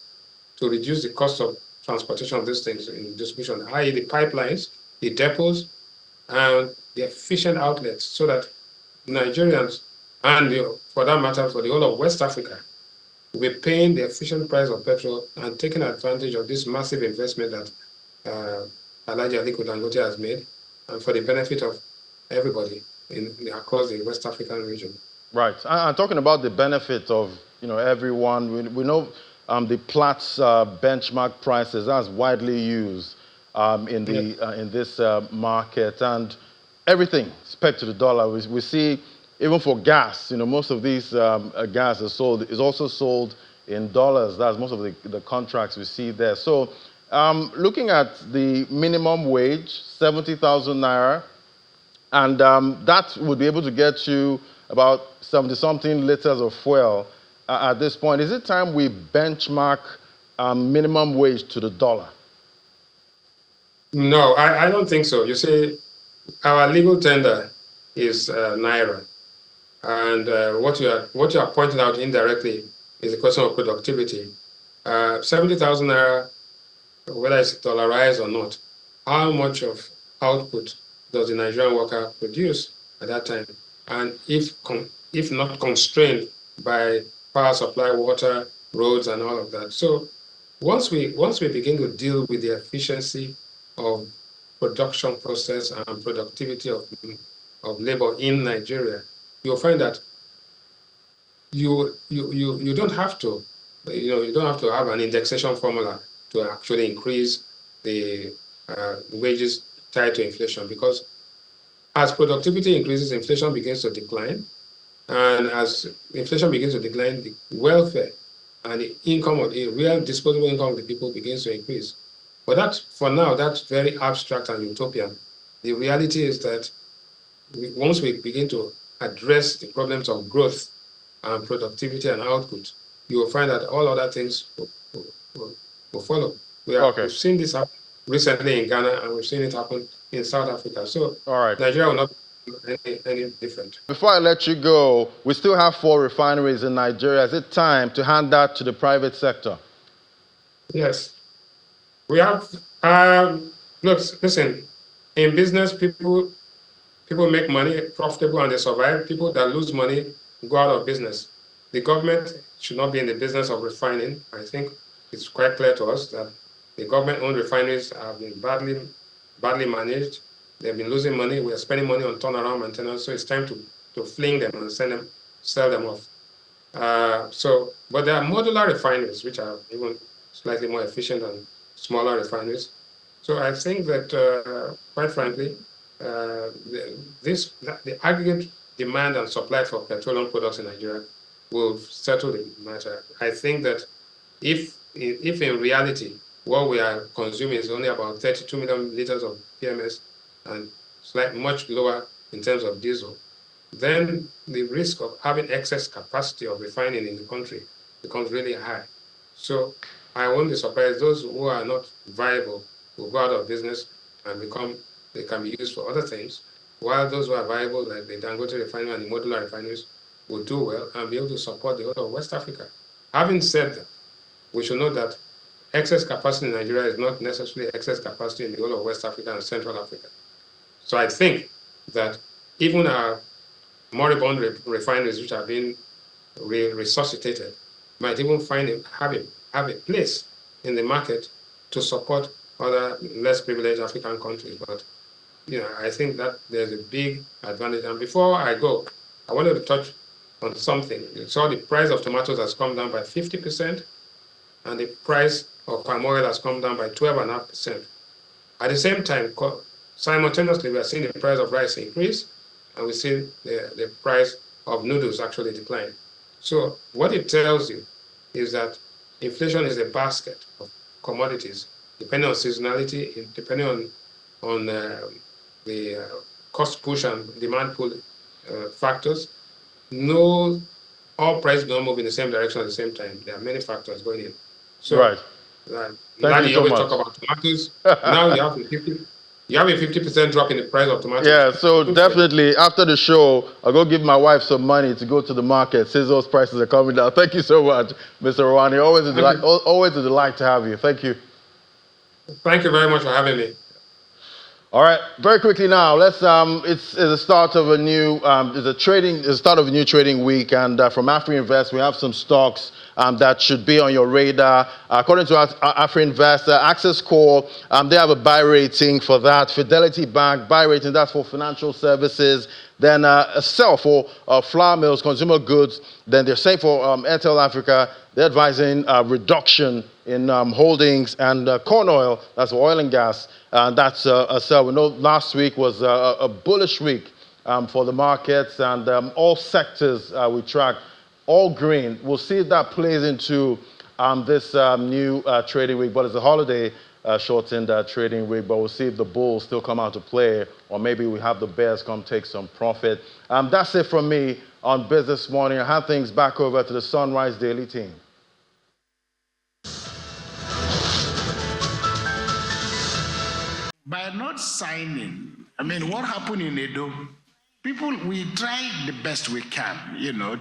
to reduce the cost of transportation of these things in distribution, i.e. the pipelines, the depots, and the efficient outlets, so that Nigerians, and for that matter, for the whole of West Africa, will be paying the efficient price of petrol and taking advantage of this massive investment that Alhaji Aliko Dangote has made, and for the benefit of everybody across the West African region. Right. And talking about the benefit of everyone, we know the Platts benchmark prices as widely used in this market, and everything spec to the dollar. We see even for gas, most of these gas is also sold in dollars. That's most of the contracts we see there. So looking at the minimum wage, 70,000 naira, and that would be able to get you about 70-something liters of fuel at this point. Is it time we benchmark minimum wage to the dollar? No, I don't think so. You see, our legal tender is naira, and what you are pointing out indirectly is a question of productivity. 70,000 naira, whether it's dollarized or not, how much of output does the Nigerian worker produce at that time? And if not constrained by power supply, water, roads, and all of that. So once we begin to deal with the efficiency of production process and productivity of labor in Nigeria, you'll find that you don't have to have an indexation formula to actually increase the wages tied to inflation, because as productivity increases, inflation begins to decline, and as inflation begins to decline, the welfare and the income of the real disposable income of the people begins to increase. But for now, that's very abstract and utopian. The reality is that once we begin to address the problems of growth and productivity and output, you will find that all other things will follow. We've seen this happen recently in Ghana, and we've seen it happen in South Africa. So Nigeria will not be any different. Before I let you go, we still have 4 refineries in Nigeria. Is it time to hand that to the private sector? Yes. We have, look, listen, in business, people make money profitable and they survive. People that lose money go out of business. The government should not be in the business of refining. I think it's quite clear to us that the government-owned refineries have been badly managed. They've been losing money. We are spending money on turnaround maintenance. So it's time to fling them and sell them off. But there are modular refineries which are even slightly more efficient than smaller refineries. So I think that, quite frankly, the aggregate demand and supply for petroleum products in Nigeria will settle the matter. I think that if in reality what we are consuming is only about 32 million liters of PMS and much lower in terms of diesel, then the risk of having excess capacity of refining in the country becomes really high. So I won't be surprised those who are not viable will go out of business and they can be used for other things, while those who are viable, like the Dangote refinery and the modular refineries, will do well and be able to support the whole of West Africa. Having said that, we should know that excess capacity in Nigeria is not necessarily excess capacity in the whole of West Africa and Central Africa. So I think that even our moribund refineries, which are being resuscitated, might even have a place in the market to support other less privileged African countries. But I think that there's a big advantage. And before I go, I wanted to touch on something. You saw the price of tomatoes has come down by 50%, and the price of palm oil has come down by 12.5%. At the same time, simultaneously, we are seeing the price of rice increase, and we see the price of noodles actually decline. So what it tells you is that inflation is a basket of commodities, depending on seasonality, depending on the cost push and demand pull factors. No, all prices don't move in the same direction at the same time. There are many factors going in. So, Right. Thank you you so always much. talk about tomatoes. Now you have a 50% drop in the price of tomatoes. Yeah, so definitely after the show, I'll go give my wife some money to go to the market since those prices are coming down. Thank you so much, Mr. Rouhani. Always a delight to have you. Thank you. Thank you very much for having me. All right, very quickly now. It's the start of a new trading week, and from AfriInvest we have some stocks that should be on your radar. According to AfriInvest, Access Core, they have a buy rating for that. Fidelity Bank buy rating, that's for financial services. Then a sell for flour mills, consumer goods. Then they're saying for Airtel Africa, they're advising reduction in holdings, and corn oil, that's for oil and gas. That's a sell. We know last week was a bullish week for the markets, and all sectors we track, all green. We'll see if that plays into this new trading week, but it's a holiday shortened trading week, but we'll see if the bulls still come out to play, or maybe we have the bears come take some profit. That's it from me on Business Morning. I hand things back over to the Sunrise Daily team. By not signing, I mean, what happened in Edo? People, we try the best we can,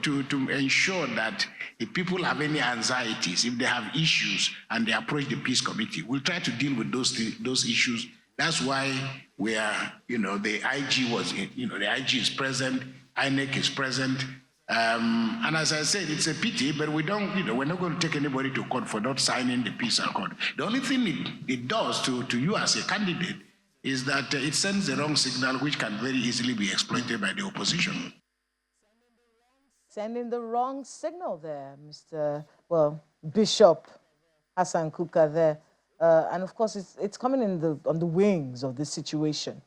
to ensure that if people have any anxieties, if they have issues and they approach the peace committee, we'll try to deal with those issues. That's why we are, the IG was, the IG is present, INEC is present. And as I said, it's a pity, but we don't, we're not going to take anybody to court for not signing the peace accord. The only thing it does to you as a candidate is that it sends the wrong signal, which can very easily be exploited by the opposition. Sending the wrong signal there, Bishop Hassan Kuka there. And of course, it's coming on the wings of this situation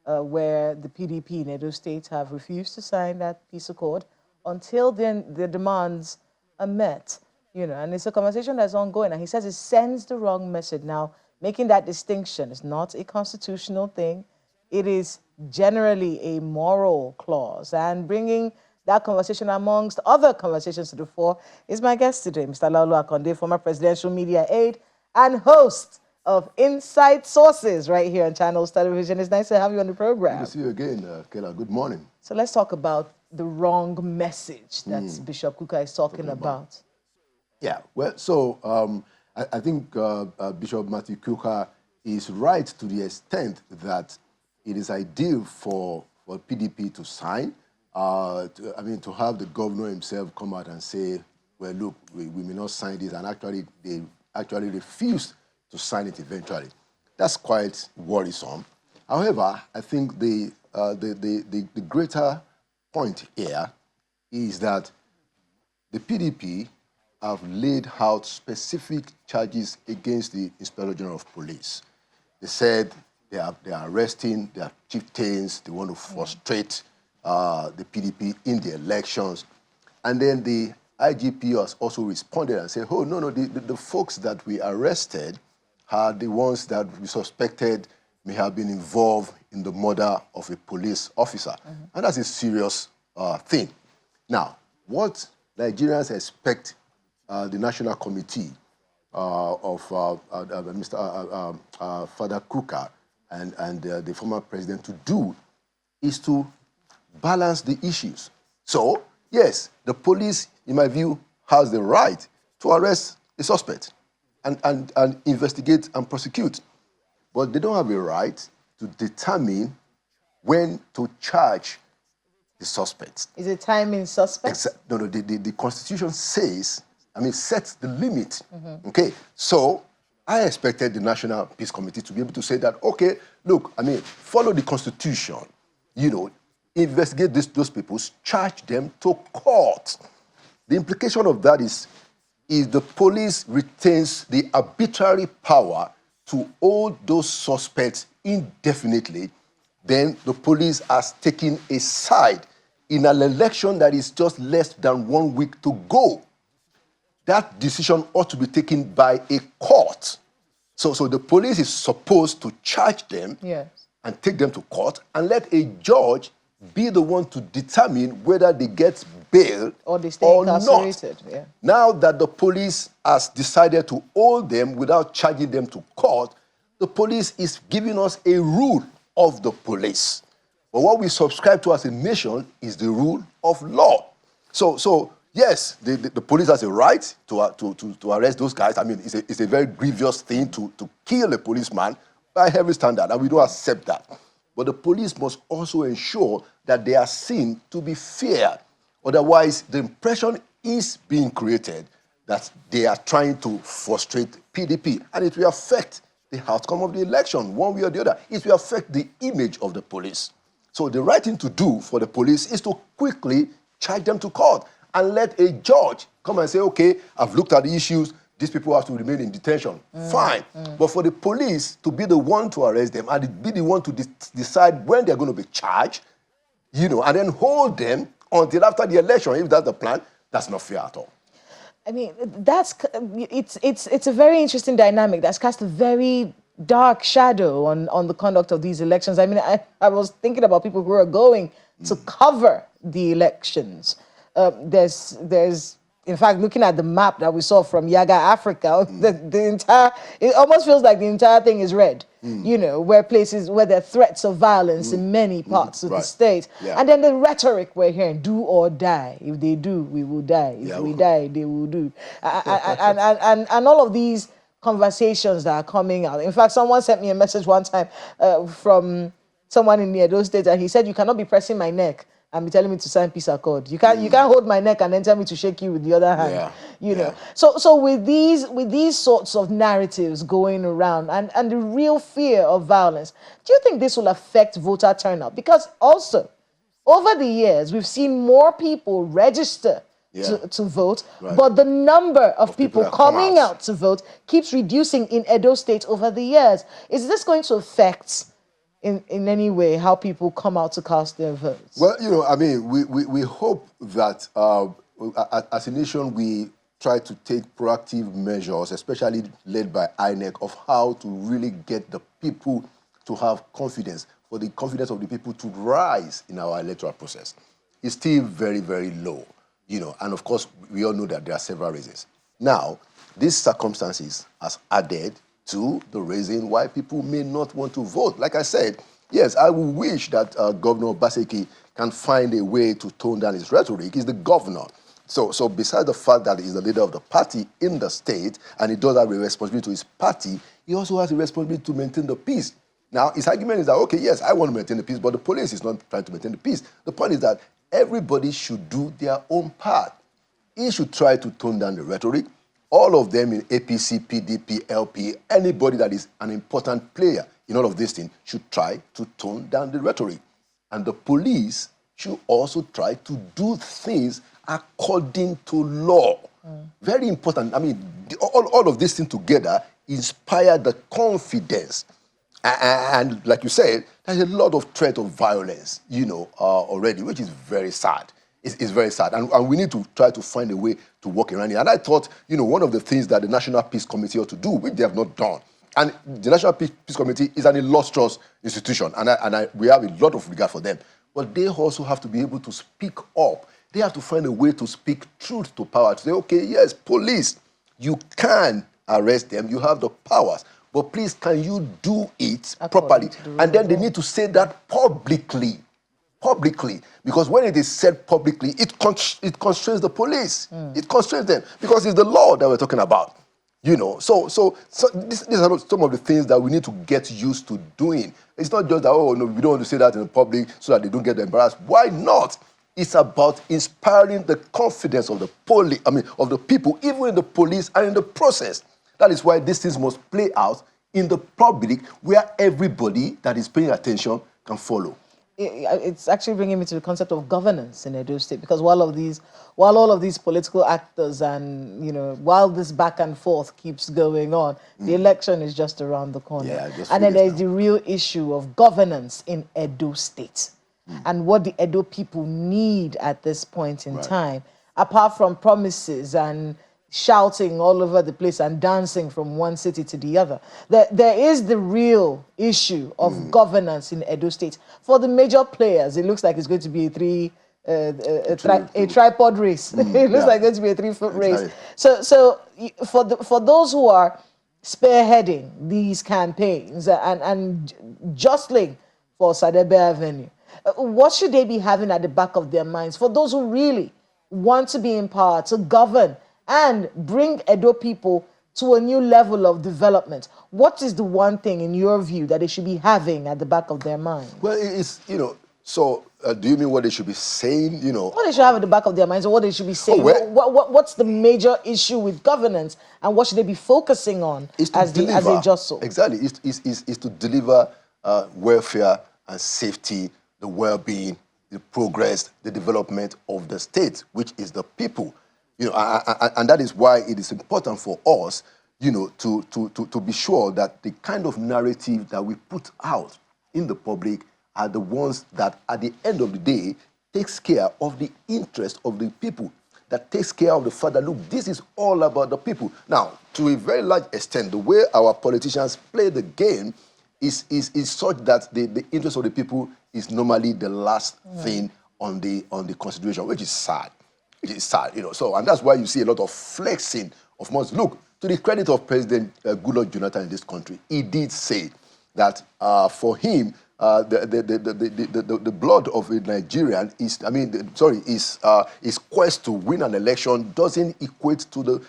where the PDP in Edo State have refused to sign that peace accord until then their demands are met. And it's a conversation that's ongoing. And he says it sends the wrong message. Now, making that distinction is not a constitutional thing. It is generally a moral clause. And bringing that conversation amongst other conversations to the fore is my guest today, Mr. Laolu Akonde, former presidential media aide and host of Inside Sources right here on Channels Television. It's nice to have you on the program. Good to see you again, Kela. Good morning. So let's talk about the wrong message that Bishop Kuka is talking about. Yeah, well, so I think Bishop Matthew Kuka is right to the extent that it is ideal for PDP to sign. To have the governor himself come out and say, well, look, we may not sign this, and they actually refused to sign it eventually. That's quite worrisome. However, I think the greater point here is that the PDP have laid out specific charges against the Inspector General of Police. They said they are arresting their chieftains, they want to frustrate the PDP in the elections. And then the IGP has also responded and said, oh, no, the folks that we arrested are the ones that we suspected may have been involved in the murder of a police officer. And that's a serious thing. Now, what Nigerians expect the National Committee of Mr. Father Kuka and the former president to do is to balance the issues. So, yes, the police, in my view, has the right to arrest a suspect and investigate and prosecute. But they don't have a right to determine when to charge the suspects. Is it timing suspects? No, the Constitution says, sets the limit. Okay, so I expected the National Peace Committee to be able to say that, okay, look, follow the Constitution, investigate those people, charge them to court. The implication of that is the police retains the arbitrary power to hold those suspects indefinitely, then the police has taken a side in an election that is just less than 1 week to go. That decision ought to be taken by a court. So the police is supposed to charge them and take them to court and let a judge be the one to determine whether they get bail or they stay incarcerated. Not. Yeah. Now that the police has decided to hold them without charging them to court, the police is giving us a rule of the police. But what we subscribe to as a nation is the rule of law. So yes, the police has a right to arrest those guys. It's a very grievous thing to kill a policeman by every standard, and we don't accept that. But the police must also ensure that they are seen to be fair. Otherwise, the impression is being created that they are trying to frustrate PDP, and it will affect the outcome of the election, one way or the other. It will affect the image of the police. So the right thing to do for the police is to quickly charge them to court and let a judge come and say, okay, I've looked at the issues, these people have to remain in detention. Fine. But for the police to be the one to arrest them and be the one to decide when they're going to be charged, and then hold them until after the election, if that's the plan, that's not fair at all. It's a very interesting dynamic that's cast a very dark shadow on the conduct of these elections. I was thinking about people who are going to cover the elections. There's in fact, looking at the map that we saw from Yaga Africa, it almost feels like the entire thing is red. Where there are threats of violence in many parts of the state. Yeah. And then the rhetoric we're hearing, do or die. If they do, we will die. If we die, they will do. And all of these conversations that are coming out. In fact, someone sent me a message one time from someone in the Edo State, and he said, you cannot be pressing my neck and be telling me to sign peace accord. You can't hold my neck and then tell me to shake you with the other hand. You know. So with these sorts of narratives going around and the real fear of violence, do you think this will affect voter turnout? Because also, over the years, we've seen more people register to vote, but the number of people coming out to vote keeps reducing in Edo State over the years. Is this going to affect in any way how people come out to cast their votes? Well, we hope that as a nation we try to take proactive measures, especially led by INEC, of how to really get the people to have confidence, for the confidence of the people to rise in our electoral process. It's still very, very low, and of course we all know that there are several reasons. Now, these circumstances has added to the reason why people may not want to vote. Like I said, yes, I would wish that Governor Baseki can find a way to tone down his rhetoric. He's the governor. So besides the fact that he's the leader of the party in the state and he does have a responsibility to his party, he also has a responsibility to maintain the peace. Now, his argument is that, okay, yes, I want to maintain the peace, but the police is not trying to maintain the peace. The point is that everybody should do their own part. He should try to tone down the rhetoric. All of them in APC, PDP, LP, anybody that is an important player in all of these things should try to tone down the rhetoric. And the police should also try to do things according to law. Very important. I mean, all of these things together inspire the confidence. And like you said, there's a lot of threat of violence, already, which is very sad. It's very sad. And we need to try to find a way to work around it. And I thought, one of the things that the National Peace Committee ought to do, which they have not done, and the National Peace Committee is an illustrious institution, and we have a lot of regard for them. But they also have to be able to speak up. They have to find a way to speak truth to power, to say, okay, yes, police, you can arrest them, you have the powers, but please, can you do it properly? And then they need to say that publicly, because when it is said publicly, it constrains the police. It constrains them, because it's the law that we're talking about. So these are some of the things that we need to get used to doing. It's not just that, oh, no, we don't want to say that in the public so that they don't get embarrassed. Why not? It's about inspiring the confidence of of the people, even in the police and in the process. That is why these things must play out in the public, where everybody that is paying attention can follow. It's actually bringing me to the concept of governance in Edo State, because while all of these political actors and while this back and forth keeps going on, the election is just around the corner. And then there's the real issue of governance in Edo State and what the Edo people need at this point in time, apart from promises and shouting all over the place and dancing from one city to the other. There is the real issue of governance in Edo State. For the major players, it looks like it's going to be a tripod race. It looks like it's going to be a 3-foot race. So for those who are spearheading these campaigns and jostling for Sadebe Avenue, what should they be having at the back of their minds? For those who really want to be in power, to govern, and bring Edo people to a new level of development, what is the one thing, in your view, that they should be having at the back of their mind? Well, it's, so do you mean what they should be saying, What they should have at the back of their minds, or what they should be saying? What's the major issue with governance, and what should they be focusing on as they jostle? Exactly, is to deliver welfare and safety, the well-being, the progress, the development of the state, which is the people. And that is why it is important for us, to be sure that the kind of narrative that we put out in the public are the ones that, at the end of the day, takes care of the interest of the people, that takes care of the fact that, look, this is all about the people. Now, to a very large extent, the way our politicians play the game is such that the interest of the people is normally the last thing on the consideration, which is sad. It is sad, So, and that's why you see a lot of flexing of money. Look, to the credit of President Goodluck Jonathan in this country, he did say that for him, the blood of a Nigerian his quest to win an election doesn't equate to the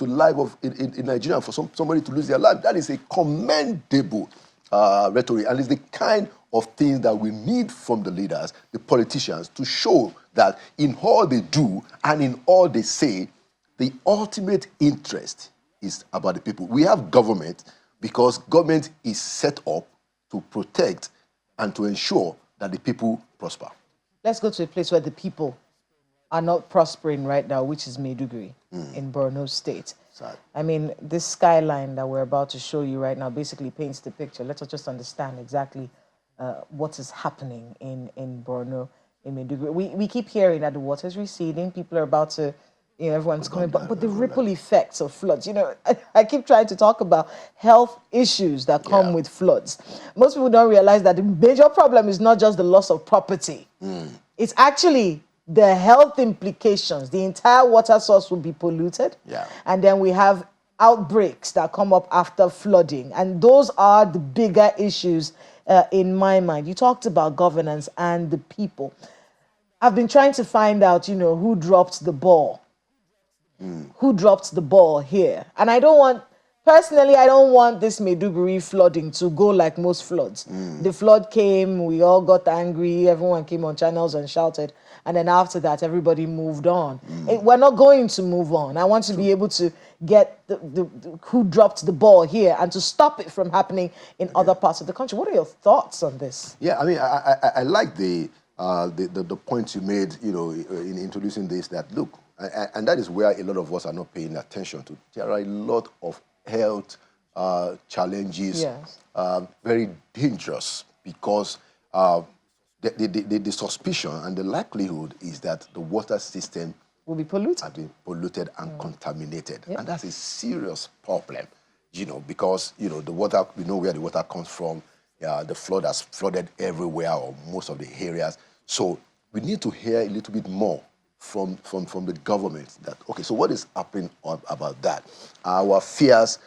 life of a Nigerian. For somebody to lose their life, that is a commendable rhetoric, and it's the kind of things that we need from the leaders, the politicians, to show that in all they do and in all they say, the ultimate interest is about the people. We have government because government is set up to protect and to ensure that the people prosper. Let's go to a place where the people are not prospering right now, which is Maiduguri in Borno State. Sad. I mean, this skyline that we're about to show you right now basically paints the picture. Let us just understand exactly what is happening in Borno, in Maiduguri. We keep hearing that the water is receding, people are about to, everyone's coming back, but the ripple effects of floods, I keep trying to talk about health issues that come with floods. Most people don't realize that the major problem is not just the loss of property. It's actually the health implications. The entire water source will be polluted. And then we have outbreaks that come up after flooding. And those are the bigger issues in my mind. You talked about governance and the people. I've been trying to find out, who dropped the ball. Who dropped the ball here? And I don't want, personally, I don't want this Maiduguri flooding to go like most floods. The flood came, we all got angry, everyone came on channels and shouted, and then after that, everybody moved on. We're not going to move on. I want to be able to get the who dropped the ball here and to stop it from happening in other parts of the country. What are your thoughts on this? Yeah, I mean, I like the points you made, in introducing this, that look, and that is where a lot of us are not paying attention to. There are a lot of health challenges, Yes. very dangerous, because the suspicion and the likelihood is that the water system will be polluted. Have been polluted and contaminated. And that's a serious problem, because, the water, we know where the water comes from. The flood has flooded everywhere or most of the areas. So we need to hear a little bit more from the government that, okay, so what is happening about that? Our fears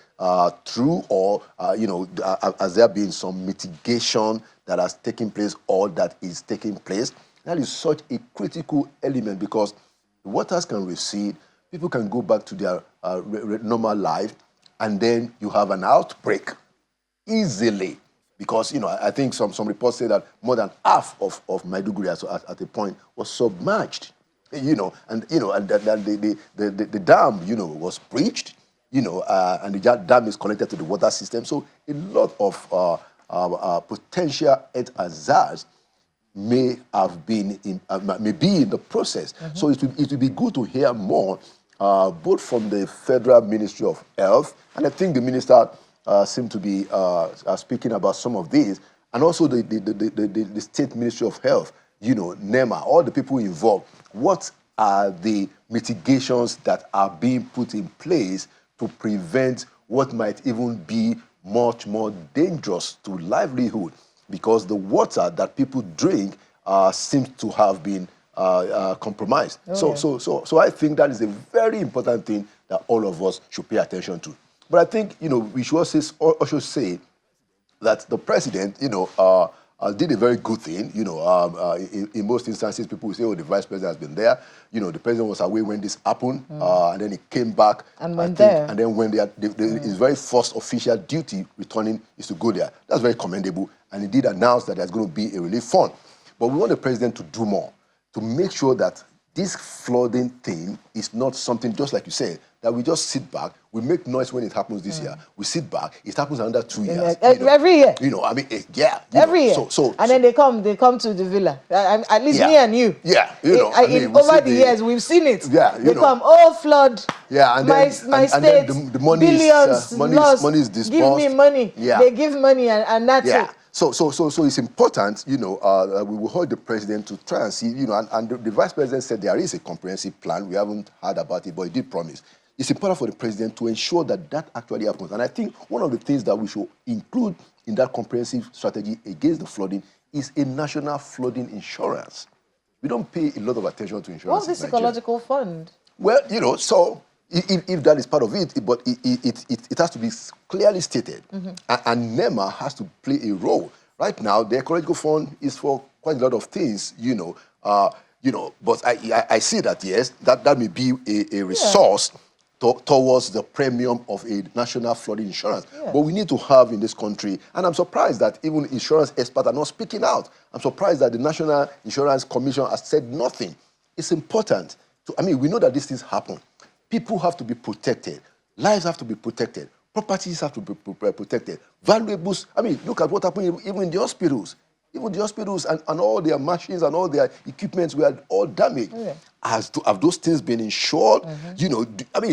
true, or, has there been some mitigation that has taken place or that is taking place? That is such a critical element, because the waters can recede, people can go back to their normal life, and then you have an outbreak easily. Because, I think some reports say that more than half of Maiduguri at a point was submerged. And the dam, was breached, and the dam is connected to the water system. So a lot of potential health hazards may be in the process. So it will be good to hear more, both from the Federal Ministry of Health, and I think the minister seemed to be speaking about some of these, and also the State Ministry of Health, NEMA, all the people involved. What are the mitigations that are being put in place to prevent what might even be much more dangerous to livelihood? Because the water that people drink seems to have been compromised. So I think that is a very important thing that all of us should pay attention to. But I think, we should also say that the president, did a very good thing. In most instances, people will say, oh, the vice president has been there. The president was away when this happened, and then he came back. And went there. And then when his very first official duty returning is to go there. That's very commendable. And he did announce that there's going to be a relief fund. But we want the president to do more, to make sure that this flooding thing is not something, just like you said, that we just sit back, we make noise when it happens this year, we sit back, it happens another 2 years. Every year. Every year. And then they come to the villa. At least me and you. Yeah, over the years, we've seen it. Yeah, they come, oh, flood. Yeah, and my then, state, the money billions lost. Money is disbursed. Give me money. Yeah. They give money, and that's it. So it's important, we will hold the president to try and see, and the vice president said there is a comprehensive plan. We haven't heard about it, but he did promise. It's important for the president to ensure that actually happens. And I think one of the things that we should include in that comprehensive strategy against the flooding is a national flooding insurance. We don't pay a lot of attention to insurance. What's the psychological fund? Well, so if that is part of it, but it has to be clearly stated. And NEMA has to play a role. Right now, the ecological fund is for quite a lot of things, but I see that, yes, that may be a resource towards the premium of a national flooding insurance. But we need to have in this country, and I'm surprised that even insurance experts are not speaking out. I'm surprised that the National Insurance Commission has said nothing. It's important. We know that these things happen. People have to be protected. Lives have to be protected. Properties have to be protected. Valuables, look at what happened even in the hospitals. Even the hospitals and all their machines and all their equipments were all damaged. Have those things been insured?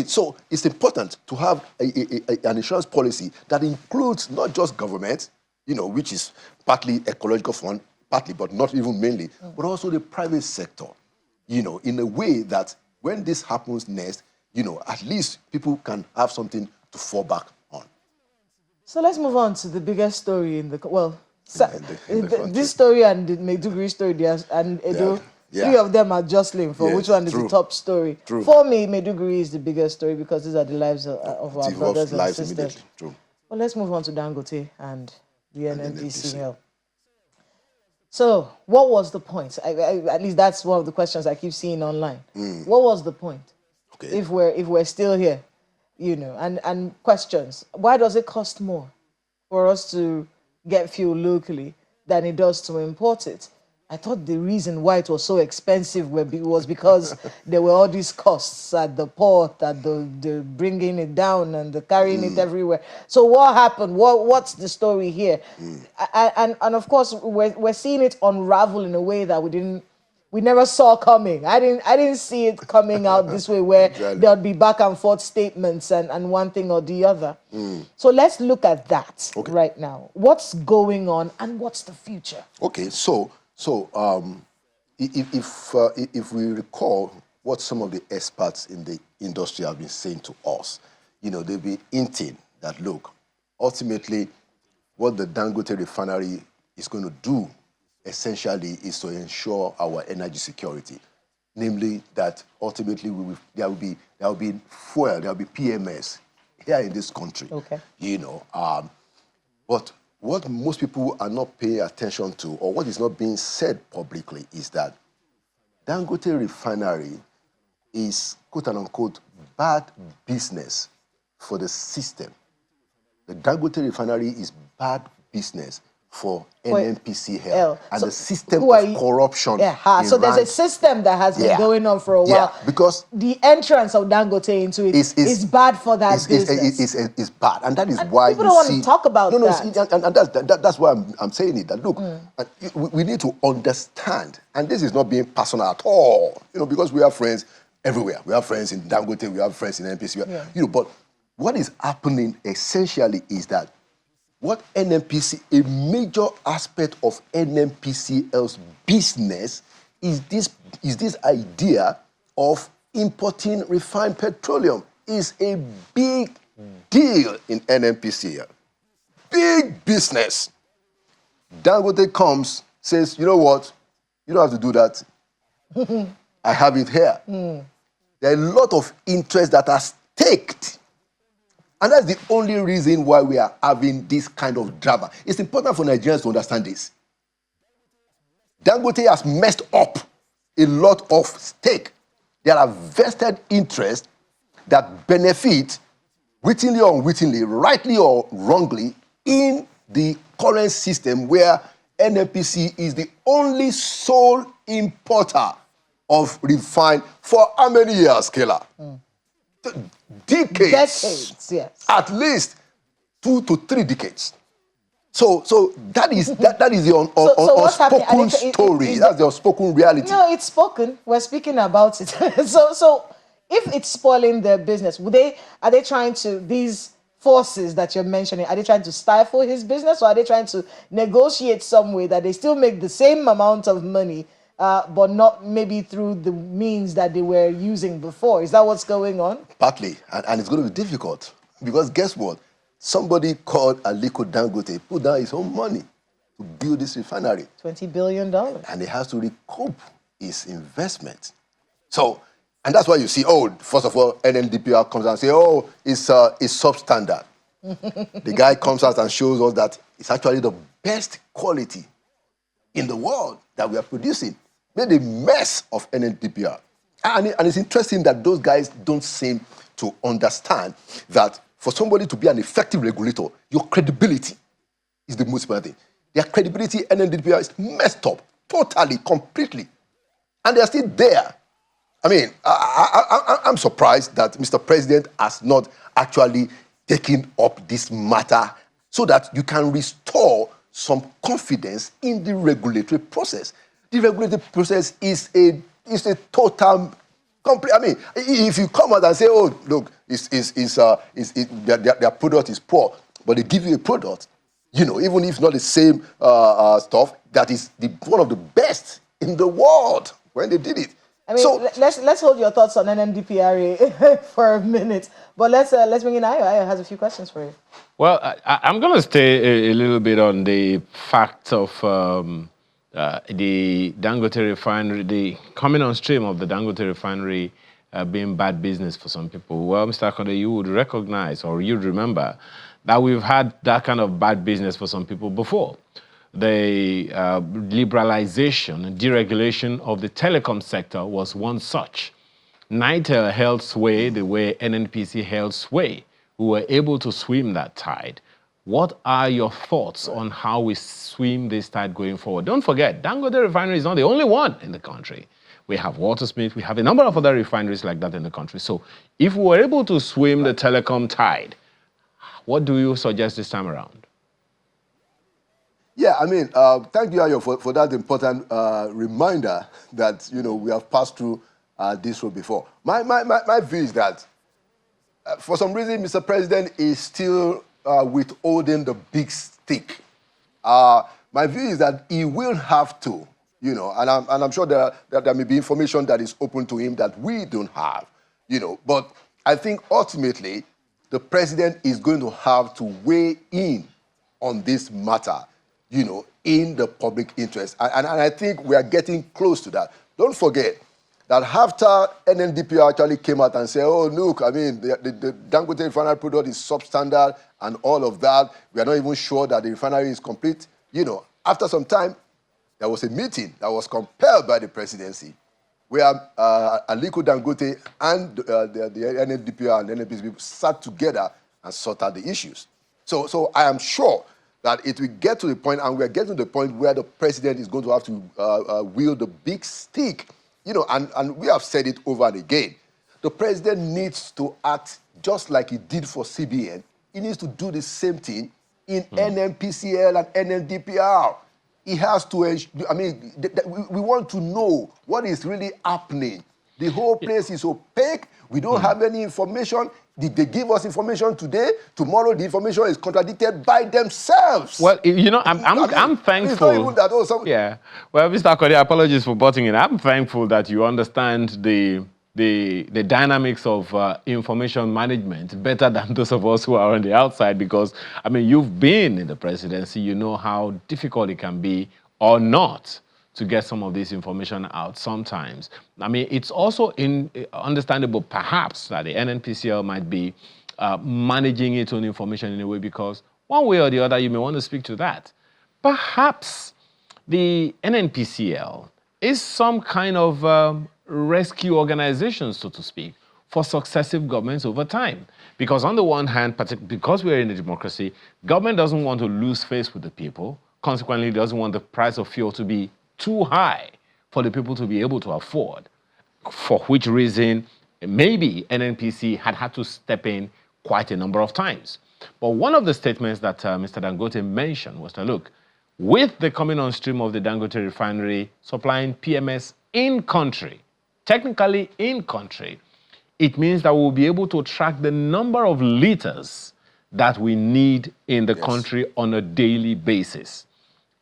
So it's important to have an insurance policy that includes not just government, which is partly ecological fund, partly, but not even mainly, but also the private sector, in a way that when this happens next, at least people can have something to fall back on. So let's move on to the biggest story in the this story and the Maiduguri story, and Edo, three of them are jostling for which one is the top story. For me, Maiduguri is the biggest story because these are the lives of our brothers and sisters. Well, let's move on to Dangote and the NNPC. So, what was the point? At least that's one of the questions I keep seeing online. What was the point? Okay. If we're still here, and questions. Why does it cost more for us to get fuel locally than it does to import it? I thought the reason why it was so expensive was because there were all these costs at the port, at the bringing it down and the carrying it everywhere. So what happened? What's the story here? And of course we're seeing it unravel in a way that we never saw coming. I didn't see it coming out this way where Exactly. there'll be back and forth statements and one thing or the other. So let's look at that right now. What's going on and what's the future? Okay, so if we recall what some of the experts in the industry have been saying to us, they've been hinting that, look, ultimately what the Dangote Refinery is going to do essentially is to ensure our energy security. Namely, that ultimately there will be fuel, there will be PMS here in this country. Okay. But what most people are not paying attention to, or what is not being said publicly, is that Dangote Refinery is, quote unquote, bad business for the system. The Dangote Refinery is bad business for NNPC and the system of corruption. So there's a system that has been going on for a while. Because the entrance of Dangote into it is bad for that business. It's bad, and that is why people don't want to talk about that. And that's why I'm saying it. That look, we need to understand, and this is not being personal at all. Because we have friends everywhere. We have friends in Dangote. We have friends in NPC. But what is happening essentially is that what NNPC, a major aspect of NNPCL's business is this idea of importing refined petroleum. Is a big deal in NNPCL. Big business. Dangote comes, says, you know what? You don't have to do that. I have it here. There are a lot of interests that are staked. And that's the only reason why we are having this kind of drama. It's important for Nigerians to understand this. Dangote has messed up a lot of stake. There are vested interests that benefit, wittingly or unwittingly, rightly or wrongly, in the current system where NNPC is the only sole importer of refined for how many years, Kayla? Decades, yes. At least 2 to 3 decades. So that is the unspoken story. That's the unspoken reality. No, it's spoken. We're speaking about it. so if it's spoiling their business, are they trying to, these forces that you're mentioning, are they trying to stifle his business, or are they trying to negotiate some way that they still make the same amount of money, but not maybe through the means that they were using before? Is that what's going on? Partly, and it's going to be difficult, because guess what? Somebody called Aliko Dangote put down his own money to build this refinery. $20 billion. And he has to recoup his investment. So, and that's why you see, first of all, NNDPR comes out and say, it's substandard. The guy comes out and shows us that it's actually the best quality in the world that we are producing. Made a mess of NNDPR. And it's interesting that those guys don't seem to understand that for somebody to be an effective regulator, your credibility is the most important thing. Their credibility, NNDPR, is messed up, totally, completely. And they're still there. I mean, I'm surprised that Mr. President has not actually taken up this matter so that you can restore some confidence in the regulatory process. The regulatory process is a total complete. I mean, if you come out and say, look, their product is poor, but they give you a product, even if not the same stuff, that is one of the best in the world when they did it. I mean, let's hold your thoughts on NNDPRA for a minute, but let's bring in Ayo. Ayo has a few questions for you. Well, I'm going to stay a little bit on the fact of the Dangote Refinery, the coming on stream of the Dangote Refinery being bad business for some people. Well, Mr. Akonde, you would recognize, or you'd remember, that we've had that kind of bad business for some people before. The liberalization and deregulation of the telecom sector was one such. NITEL held sway the way NNPC held sway. We were able to swim that tide. What are your thoughts on how we swim this tide going forward? Don't forget, Dangote Refinery is not the only one in the country. We have Watersmith, we have a number of other refineries like that in the country. So if we were able to swim the telecom tide, what do you suggest this time around? Yeah, I mean, thank you, Ayo, for that important reminder that, we have passed through this road before. My view is that, for some reason, Mr. President is still withholding the big stick. My view is that he will have to, and I'm sure there may be information that is open to him that we don't have, but I think ultimately the president is going to have to weigh in on this matter, in the public interest. And I think we are getting close to that. Don't forget that after NNDPR actually came out and said, oh, look, I mean, the Dangote refinery product is substandard and all of that. We are not even sure that the refinery is complete. After some time, there was a meeting that was compelled by the presidency where Aliko Dangote and the NNDPR and NNPC people sat together and sorted out the issues. So I am sure that it will get to the point, and we're getting to the point where the president is going to have to wield the big stick. And we have said it over and again. The president needs to act just like he did for CBN. He needs to do the same thing in NNPCL and NNDPR. He has to, we want to know what is really happening. The whole place is opaque. We don't have any information. They give us information today. Tomorrow, the information is contradicted by themselves. Well, I'm thankful. It's not even that. Yeah. Well, Mr. Akode, apologies for butting in. I'm thankful that you understand the dynamics of information management better than those of us who are on the outside, because, you've been in the presidency. You know how difficult it can be or not to get some of this information out sometimes. It's also understandable, perhaps, that the NNPCL might be managing its own information in a way, because one way or the other, you may want to speak to that. Perhaps the NNPCL is some kind of rescue organization, so to speak, for successive governments over time. Because on the one hand, because we're in a democracy, government doesn't want to lose face with the people. Consequently, doesn't want the price of fuel to be too high for the people to be able to afford, for which reason maybe NNPC had to step in quite a number of times. But one of the statements that Mr. Dangote mentioned was that, look, with the coming on stream of the Dangote refinery supplying PMS in country, technically in country, it means that we'll be able to track the number of liters that we need in the country on a daily basis.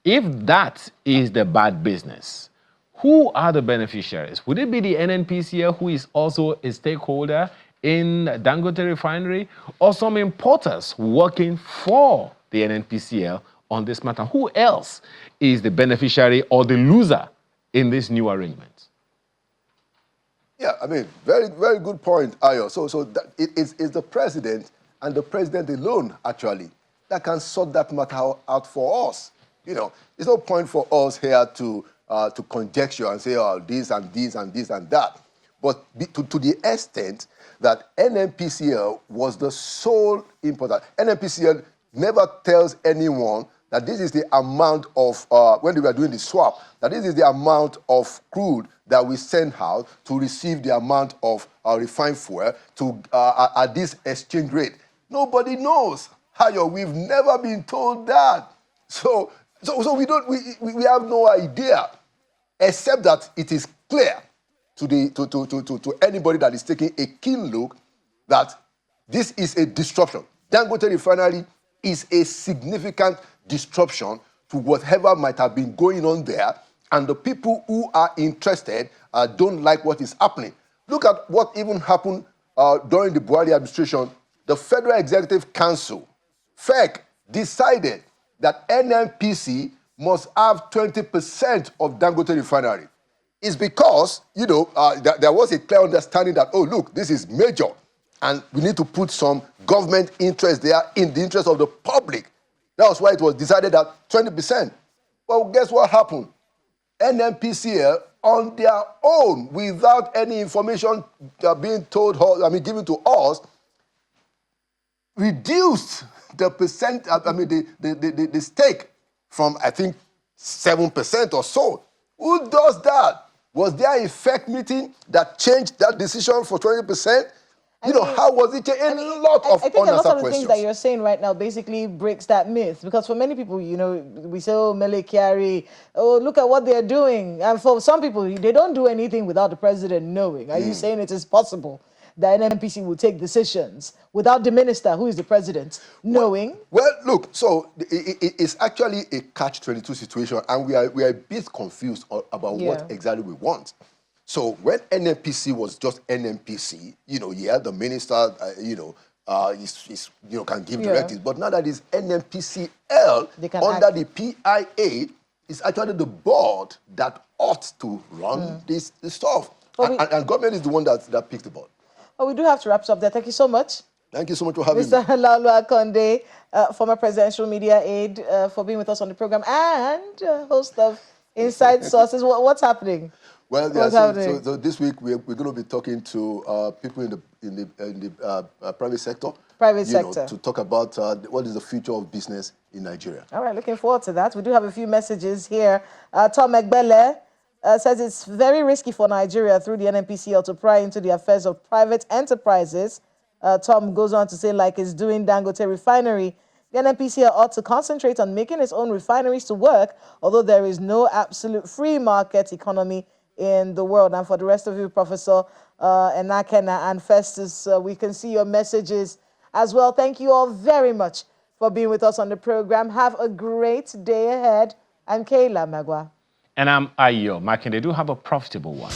If that is the bad business, who are the beneficiaries? Would it be the NNPCL, who is also a stakeholder in Dangote Refinery, or some importers working for the NNPCL on this matter? Who else is the beneficiary or the loser in this new arrangement? Yeah, very, very good point, Ayo. So it's the president and the president alone, actually, that can sort that matter out for us. It's no point for us here to conjecture and say, oh, this and this and this and that. But to the extent that NNPCL was the sole importer, NNPCL never tells anyone that this is the amount of, when they were doing the swap, that this is the amount of crude that we send out to receive the amount of refined fuel at this exchange rate. Nobody knows. We've never been told that. So we have no idea, except that it is clear to anybody that is taking a keen look that this is a disruption. Dangote Refinery is a significant disruption to whatever might have been going on there, and the people who are interested don't like what is happening. Look at what even happened during the Buhari administration. The Federal Executive Council, FEC, decided that NNPC must have 20% of Dangote Refinery. It's because, there was a clear understanding that, oh, look, this is major, and we need to put some government interest there in the interest of the public. That was why it was decided that 20%. Well, guess what happened? NNPCL on their own, without any information being told, given to us, reduced the the stake from, I think, 7% or so. Who does that? Was there a FEC meeting that changed that decision for 20%? How was it? A lot of I think a lot of the questions. things that you're saying right now basically breaks that myth, because for many people, we say, oh, Mele Kyari, oh, look at what they're doing. And for some people, they don't do anything without the president knowing. Are you saying it is possible that NNPC will take decisions without the minister, who is the president, knowing? Well, look, so it's actually a catch-22 situation, and we are a bit confused about what exactly we want. So when NNPC was just NNPC, the minister, can give directives. But now that it's NNPCL under the PIA, it's actually the board that ought to run this stuff. And government is the one that picks the board. Well, we do have to wrap up there. Thank you so much. Thank you so much for having me. Mr. Laolu Akonde, former presidential media aide, for being with us on the program, and host of Inside Sources. What's happening? Well, so this week we're going to be talking to people in the private sector. Private sector. To talk about what is the future of business in Nigeria. All right, looking forward to that. We do have a few messages here. Tom Egbele says it's very risky for Nigeria through the NNPCL to pry into the affairs of private enterprises. Tom goes on to say, like it's doing Dangote Refinery, the NNPCL ought to concentrate on making its own refineries to work, although there is no absolute free market economy in the world. And for the rest of you, Professor Enakena and Festus, we can see your messages as well. Thank you all very much for being with us on the program. Have a great day ahead. I'm Kayla Magwa. And I'm Ayo Makinde. Do have a profitable one.